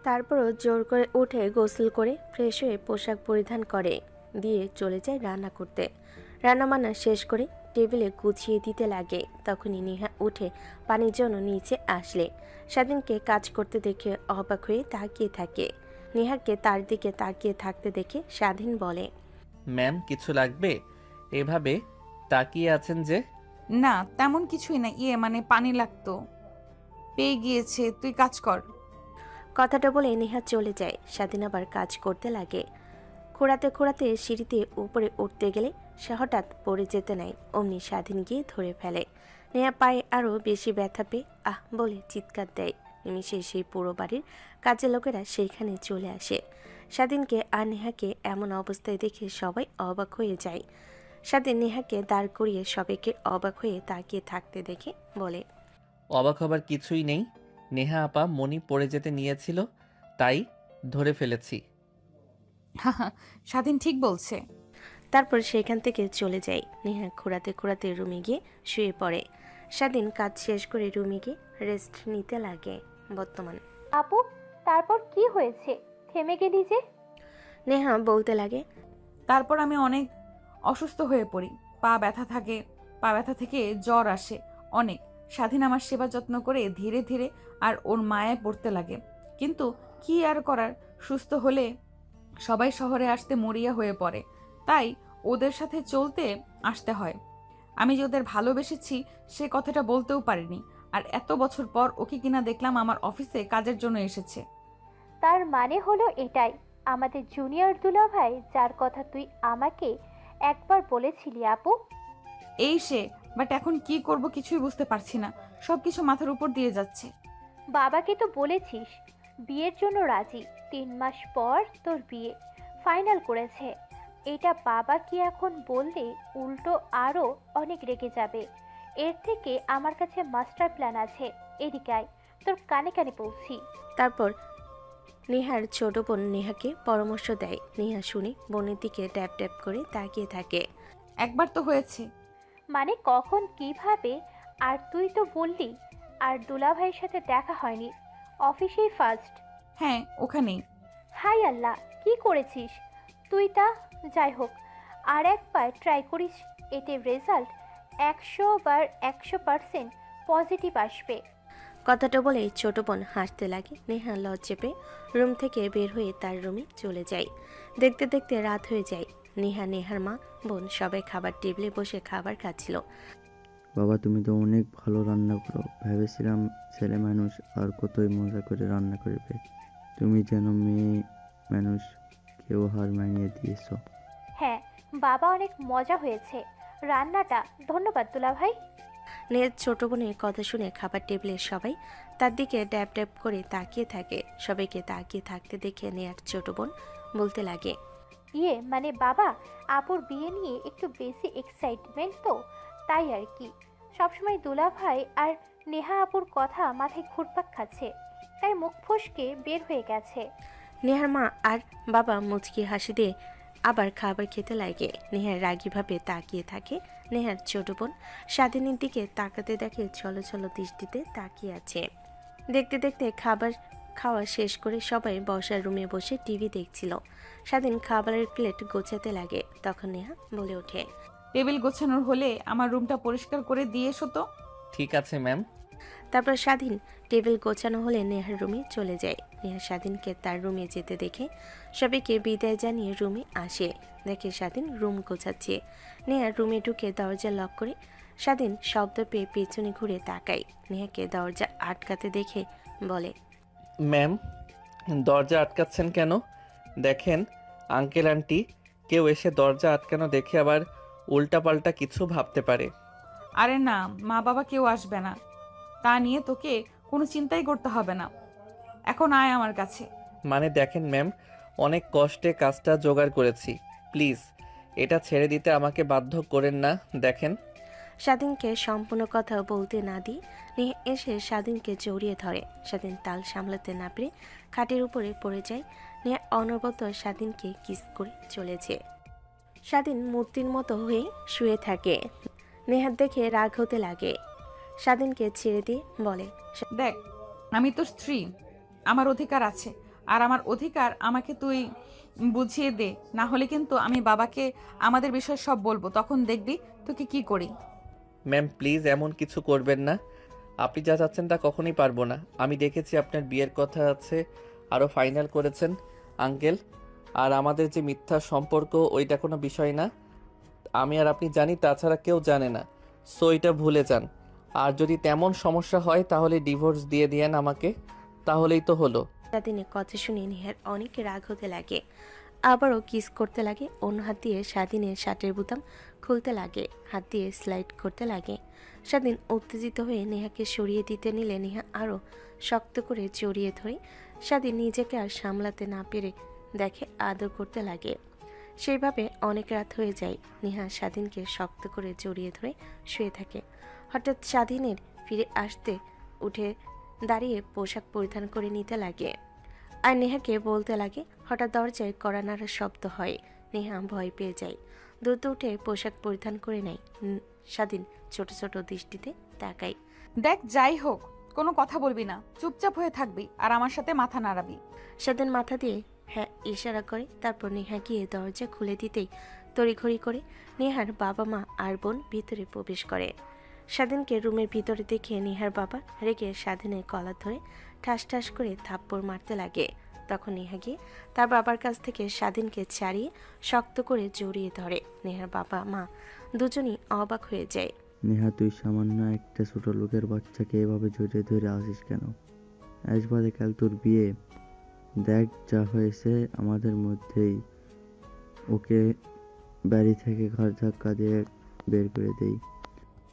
তারপরও জোর করে উঠে গোসল করে ফ্রেশ হয়ে পোশাক পরিধান করে দিয়ে চলে যায় রান্না করতে। রান্নাবান্না শেষ করে টেবিলে গুছিয়ে দিতে লাগে। তখনই নেহা উঠে পানির জন্য নিচে আসলে স্বাধীনকে কাজ করতে দেখে অবাক হয়ে তাকিয়ে থাকে। নেহাকে তার দিকে তাকিয়ে থাকতে দেখে স্বাধীন বলে, ম্যাম কিছু লাগবে? এভাবে তাকিয়ে আছেন যে? না তেমন কিছুই না, মানে পানি লাগতো, পেয়ে গিয়েছে, তুই কাজ কর। কথাটা বলে নেহা চলে যায়। স্বাধীন আবার কাজ করতে লাগে। খোঁড়াতে খোঁড়াতে সিঁড়িতে উপরে উঠতে গেলে সে হঠাৎ পড়ে যেতে নাই। অমনি স্বাধীন গিয়ে ধরে ফেলে। নেহা পায়ে আরও বেশি ব্যথা পেয়ে আহ বলে চিৎকার দেয়। নিমিষে সেই পুরো বাড়ির কাজের লোকেরা সেইখানে চলে আসে। স্বাধীনকে আর নেহাকে এমন অবস্থায় দেখে সবাই অবাক হয়ে যায়। স্বাধীন নেহাকে দাঁড় করিয়ে সবাইকে অবাক হয়ে তাকিয়ে থাকতে দেখে বলে, অবাক হবার কিছুই নেই। নেহা আপা মনি পড়ে যেতে নিয়েছিল, তাই ধরে ফেলেছি। স্বাধীন ঠিক বলছে। তারপর সেখান থেকে চলে যায়। নেহা খোঁড়াতে খোঁড়াতে রুমে গিয়ে শুয়ে পড়ে। স্বাধীন কাজ শেষ করে রুমে গিয়ে রেস্ট নিতে লাগে। বর্তমান আপু, তারপর কি হয়েছে? থেমে গেলি যে? নেহা বলতে লাগে, তারপর আমি অনেক অসুস্থ হয়ে পড়ি। পা ব্যথা থাকে, পা ব্যথা থেকে জ্বর আসে অনেক। স্বাধীন আমার সেবা যত্ন করে ধীরে ধীরে আর ওর মায়ায় পড়তে লাগে। কিন্তু কি আর করার, সুস্থ হলে সবাই শহরে আসতে মরিয়া হয়ে পড়ে, তাই ওদের সাথে চলতে আসতে হয়। আমি যে ওদের ভালোবেসেছি সে কথাটা বলতেও পারিনি। আর এত বছর পর ওকে কিনা দেখলাম আমার অফিসে কাজের জন্য এসেছে। তার মানে হলো এটাই, আমাদের জুনিয়র দুলাভাই যার কথা তুই আমাকে একবার বলেছিলি আপু। এই সে, বাট এখন কি করব কিছুই বুঝতে পারছি না। সবকিছু মাথার উপর দিয়ে যাচ্ছে। বাবাকে তো বলেছিস বিয়ের জন্য রাজি, 3 মাস পর তোর বিয়ে ফাইনাল করেছে। এটা বাবা কি এখন বললে উল্টো আরো অনেক রেগে যাবে। এর থেকে আমার কাছে মাস্টার প্ল্যান আছে, এদিকে আয়, তোর কানে কানে বলছি। তারপর নেহার ছোট বোন নেহাকে পরামর্শ দেয়। নেহা শুনে বোনের দিকে ট্যাপ ট্যাপ করে তাকিয়ে থাকে। একবার তো হয়েছে। মানে কখন কিভাবে? আর তুই তো বললি আর দুলাভাইয়ের সাথে দেখা হয়নি, অফিসেই ফার্স্ট। হ্যাঁ ওখানেই। হাই আল্লাহ, কি করেছিস তুই তা? যাই হোক, আর একবার ট্রাই করিস, এতে রেজাল্ট 100% পজিটিভ আসবে। কথাটা বলে ছোট বোন হাসতে লাগে। নেহা লজ্জা পেয়ে রুম থেকে বের হয়ে তার রুমে চলে যায়। দেখতে দেখতে রাত হয়ে যায়। নেহা, নেহার মা, বোন সবাই খাবার টেবিলে বসে খাবার খাচ্ছিল। বাবা তুমি তো অনেক ভালো রান্না করো, ভেবেছিলাম ছেলে মানুষ আর কতই মজা করে রান্না করবে। তুমি যেন মেয়ে মানুষ কেউ হার মানিয়ে দিয়েছ। হ্যাঁ বাবা, অনেক মজা হয়েছে রান্নাটা, ধন্যবাদ দুলাভাই। নেহার ছোট বোনের কথা শুনে খাবার টেবিলের সবাই তার দিকে ড্যাব ড্যাব করে তাকিয়ে থাকে। সবাইকে তাকিয়ে থাকতে দেখে নেহার ছোট বোন বলতে লাগে, মানে বাবা, আপুর বিয়ে নিয়ে একটু বেশি এক্সাইটমেন্ট তো, তাই আর কি। সবসময় দুলাভাই আর নেহা আপুর কথা মাথায় ঘুরপাক খাচ্ছে, তাই মুখ ফসকে বের হয়ে গেছে। নেহার মা আর বাবা মুচকি হাসি দিয়ে আবার খাবার খেতে লাগে। নেহার রাগীভাবে তাকিয়ে থাকে। নেহার ছোট বোন স্বাধীনের দিকে তাকাতে দেখে ছলো ছলো দৃষ্টিতে তাকিয়ে আছে। দেখতে দেখতে খাবার খাওয়া শেষ করে সবাই বসার রুমে বসে টিভি দেখছিল। স্বাধীন খাবারের প্লেট গোছাতে লাগে, তখন নেহা বলে ওঠে, টেবিল গোছানোর হলে আমার রুমটা পরিষ্কার করে দিয়ে এসো তো। ঠিক আছে ম্যাম। তারপর স্বাধীন টেবিল গোছানো হলে নেহার রুমে চলে যায়। নেহা স্বাধীনকে তার রুমে যেতে দেখে সবাইকে বিদায় জানিয়ে রুমে আসে। দেখে স্বাধীন রুম গোছাচ্ছে। নেহা রুমে ঢুকে দরজা লক করে স্বাধীন শব্দ পেয়ে পেছনে ঘুরে তাকায়। নেহাকে দরজা আটকাতে দেখে বলে, ম্যাম, দরজা আটকাচ্ছেন কেন? দেখেন আঙ্কেল আন্টি, কেউ এসে দরজা আটকানো দেখে আবার উল্টাপাল্টা কিছু ভাবতে পারে। আরে না, মা বাবা কেউ আসবে না, তা নিয়ে তোকে কোনো চিন্তাই করতে হবে না। এখন আয় আমার কাছে। মানে দেখেন ম্যাম, অনেক কষ্টে কাজটা জোগাড় করেছি, প্লিজ এটা ছেড়ে দিতে আমাকে বাধ্য করেন না। দেখেন। স্বাধীনকে সম্পূর্ণ কথা বলতে না দিয়ে নেহা এসে স্বাধীনকে জড়িয়ে ধরে। স্বাধীন তাল সামলাতে না পেরে খাটের উপরে পড়ে যায়। নেহা অনবরত স্বাধীনকে কিস করে চলেছে। স্বাধীন মূর্তির মতো হয়ে শুয়ে থাকে। নেহার দেখে রাগ হতে লাগে। স্বাধীনকে ছেড়ে দিয়ে বলে, দেখ, আমি তোর স্ত্রী, আমার অধিকার আছে, আর আমার অধিকার আমাকে তুই বুঝিয়ে দে, না হলে কিন্তু আমি বাবাকে আমাদের বিষয় সব বলবো, তখন দেখবি তোকে কি করি। ম্যাম প্লিজ এমন কিছু করবেন না, আপনি যা চাচ্ছেন তা কখনোই পারবো না। আমি দেখেছি আপনার বিয়ের কথা আছে, আরও ফাইনাল করেছেন আঙ্কেল, আর আমাদের যে মিথ্যা সম্পর্ক ওইটা কোনো বিষয় না। আমি আর আপনি জানি, তাছাড়া কেউ জানে না, সো এটা ভুলে যান। আর যদি তেমন সমস্যা হয় তাহলে ডিভোর্স দিয়ে দিয়েন আমাকে, তাহলেই তো হলো। স্বাধীনের কথা শুনে নেহার অনেক রাগ হতে লাগে। আবারও কিস করতে লাগে। অন্য হাত দিয়ে স্বাধীনের শার্টের বোতাম খুলতে লাগে, হাত দিয়ে স্লাইড করতে লাগে। স্বাধীন উত্তেজিত হয়ে নেহাকে সরিয়ে দিতে নিলে নেহা আরও শক্ত করে জড়িয়ে ধরে। স্বাধীন নিজেকে আর সামলাতে না পেরে দেখে আদর করতে লাগে। সেইভাবে অনেক রাত হয়ে যায়। নেহা স্বাধীনকে শক্ত করে জড়িয়ে ধরে শুয়ে থাকে। হঠাৎ স্বাধীনের ফিরে আসতে উঠে দাঁড়িয়ে পোশাক পরিধান করে নিতে লাগে আর নেহাকে বলতে লাগে। হঠাৎ দরজায় কড়া নাড়ার শব্দ হয়। নেহা ভয় পেয়ে যায়, দ্রুত উঠে পোশাক পরিধান করে নেয়। স্বাধীন ছোট ছোট দৃষ্টিতে তাকায়। দেখ, যাই হোক কোনো কথা বলবি না, চুপচাপ হয়ে থাকবি আর আমার সাথে মাথা নাড়াবি। স্বাধীন মাথা দিয়ে হ্যাঁ ইশারা করে। তারপর নেহা গিয়ে দরজা খুলে দিতেই তড়িঘড়ি করে নেহার বাবা মা আর বোন ভিতরে প্রবেশ করে। স্বাধীনকে রুমের ভিতরে দেখে নেহার বাবা রেগে স্বাধীনের কলার ধরে ঠাস ঠাস করে থাপ্পড় মারতে লাগে। তখন নেহা গিয়ে তার বাবার কাছ থেকে স্বাধীনকে ছাড়িয়ে শক্ত করে জড়িয়ে ধরে। নেহার বাবা মা দুজনই অবাক হয়ে যায়। নেহা, তুই সামান্য একটা ছোট লোকের বাচ্চাকে এভাবে জড়িয়ে ধরে আসিস কেন? আজ বাদে কাল তোর বিয়ে। দেখ যা হয়েছে আমাদের মধ্যেই, ওকে বাড়ি থেকে ঘর ধাক্কা দিয়ে বের করে দেই।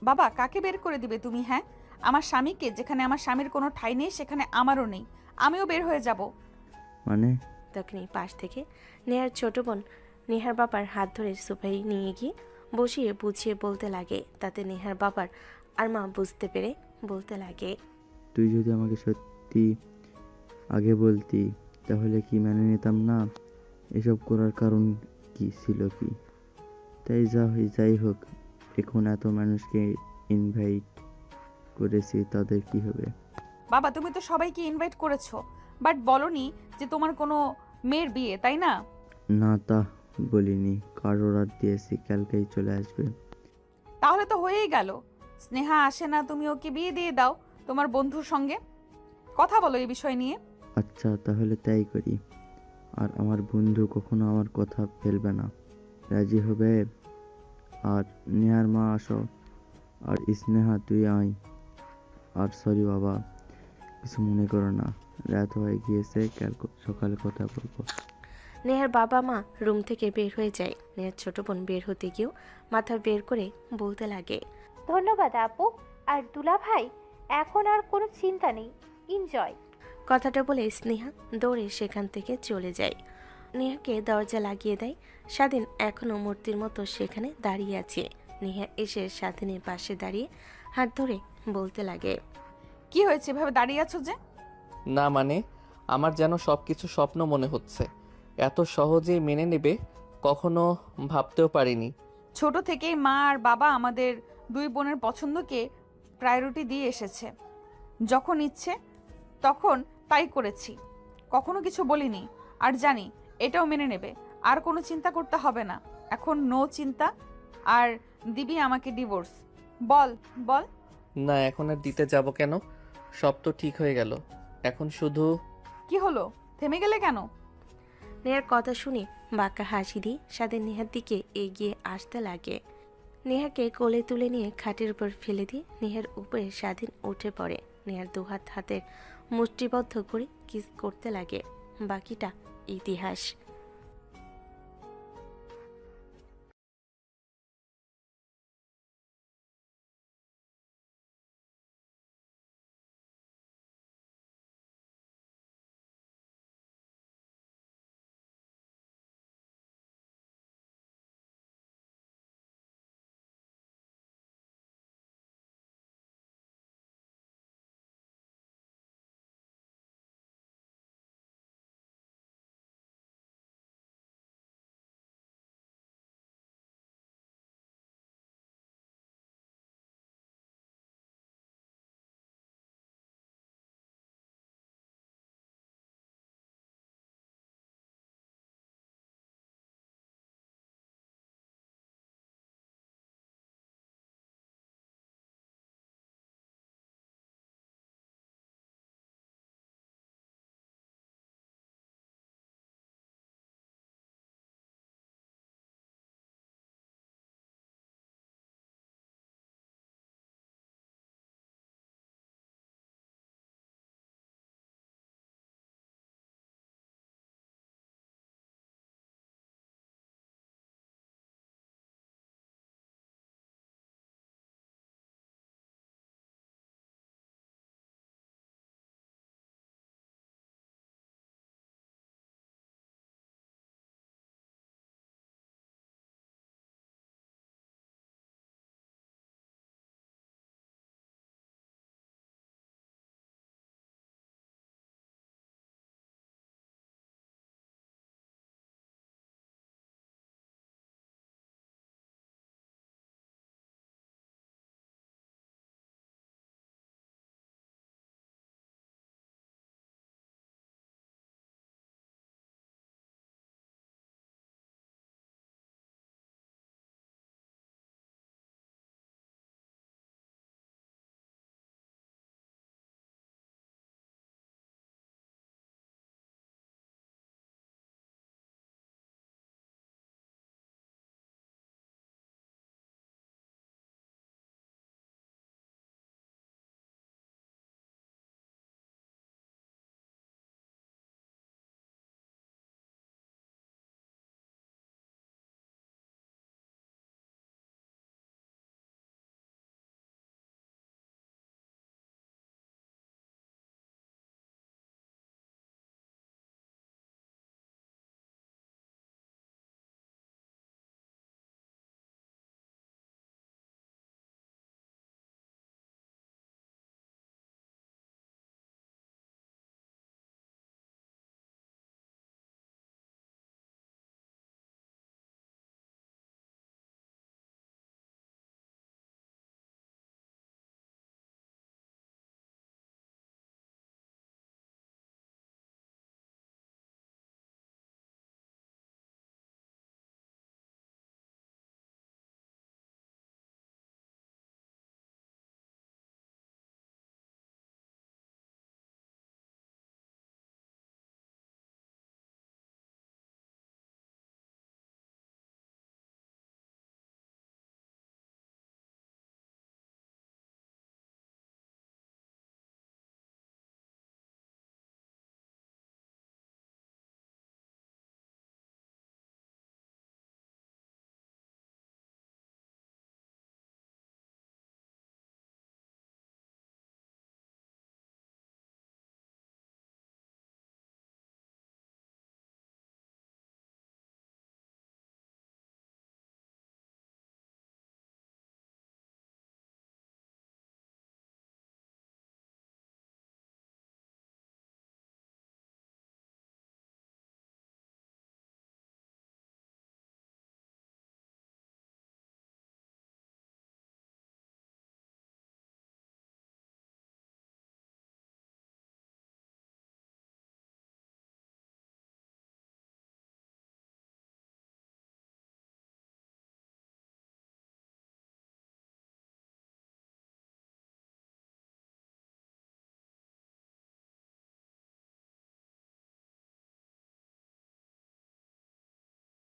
বাবা, কাকে বের করে দিবে তুমি? হ্যাঁ, আমার স্বামীকে, যেখানে আমার স্বামীর কোনো ঠাঁই নেই সেখানে আমারও নেই, আমিও বের হয়ে যাব। মানে? তখনই পাশ থেকে নেহার ছোট বোন নেহার বাবার হাত ধরে সোফায় নিয়ে গিয়ে বসিয়ে বুঝিয়ে বলতে লাগে। তাতে নেহার বাবার আর মা বুঝতে পেরে বলতে লাগে, তুই যদি আমাকে সত্যি আগে বলতি তাহলে কি মেনে নিতাম না? এসব করার কারণ কি ছিল কি? তাই যাই হোক, এখন এত মানুষকে ইনভাইট করেছি, তাদের কি হবে? বাবা, তুমি তো সবাইকে ইনভাইট করেছো, বাট বলনি যে তোমার কোনো মেয়ের বিয়ে, তাই না? না, তা বলিনি, কারোর রাত দিয়েছি কালকেই চলে আসবে। তাহলে তো হয়েই গেল। স্নেহা আসে না, তুমি ওকে বিয়ে দিয়ে দাও তোমার বন্ধুর সঙ্গে। কথা বলো এই বিষয় নিয়ে। আচ্ছা, তাহলে তাই করি। আর আমার বন্ধু কখনো আমার কথা ফেলবে না, রাজি হবে? আর নেহার মা আসো, আর স্নেহা তুই আয়। আর সরি বাবা, কিছু মনে করো না, রাত হয়ে গিয়েছে, কাল সকালে কথা বলবো। নেহার বাবা মা রুম থেকে বের হয়ে যায়। নেহার ছোট বোন বের হতে গিয়েও মাথা বের করে বলতে লাগে, ধন্যবাদ আপু আর দুলা ভাই, এখন আর কোনো চিন্তা নেই, এনজয়। কথাটা বলে স্নেহা দৌড়ে সেখান থেকে চলে যায়। নেহাকে দরজা লাগিয়ে দেয়। স্বাধীন এখনো মূর্তির মতো সেখানে দাঁড়িয়ে আছে। নেহা এসে স্বাধীনের পাশে দাঁড়িয়ে হাত ধরে বলতে লাগে, কি হয়েছে, এভাবে দাঁড়িয়ে আছো যে? না মানে, আমার যেন সব কিছু স্বপ্ন মনে হচ্ছে, এত সহজেই মেনে নেবে কখনো ভাবতেও পারিনি। ছোট থেকেই মা আর বাবা আমাদের দুই বোনের পছন্দকে প্রায়োরিটি দিয়ে এসেছে। যখন ইচ্ছে তখন তাই করেছি, কখনো কিছু বলিনি। আর জানি এটাও মেনে নেবে। আর কোনো চিন্তা করতে হবে না, এখন নো চিন্তা। আর দিবি আমাকে ডিভোর্স? বল বল। না, এখন আর দিতে যাব কেন? সব তো ঠিক হয়ে গেল। এখন শুধু কি হলো, থেমে গেলে কেন? নেহার কথা শুনে বাঁকা হাসি দিয়ে স্বাধীন নেহার দিকে এগিয়ে আসতে লাগে। নেহাকে কোলে তুলে নিয়ে খাটের উপর ফেলে দিয়ে নেহার উপরে স্বাধীন উঠে পড়ে। নেহার দুহাত হাতের মুষ্টিবদ্ধ করে কিস করতে লাগে। বাকিটা ইতিহাস।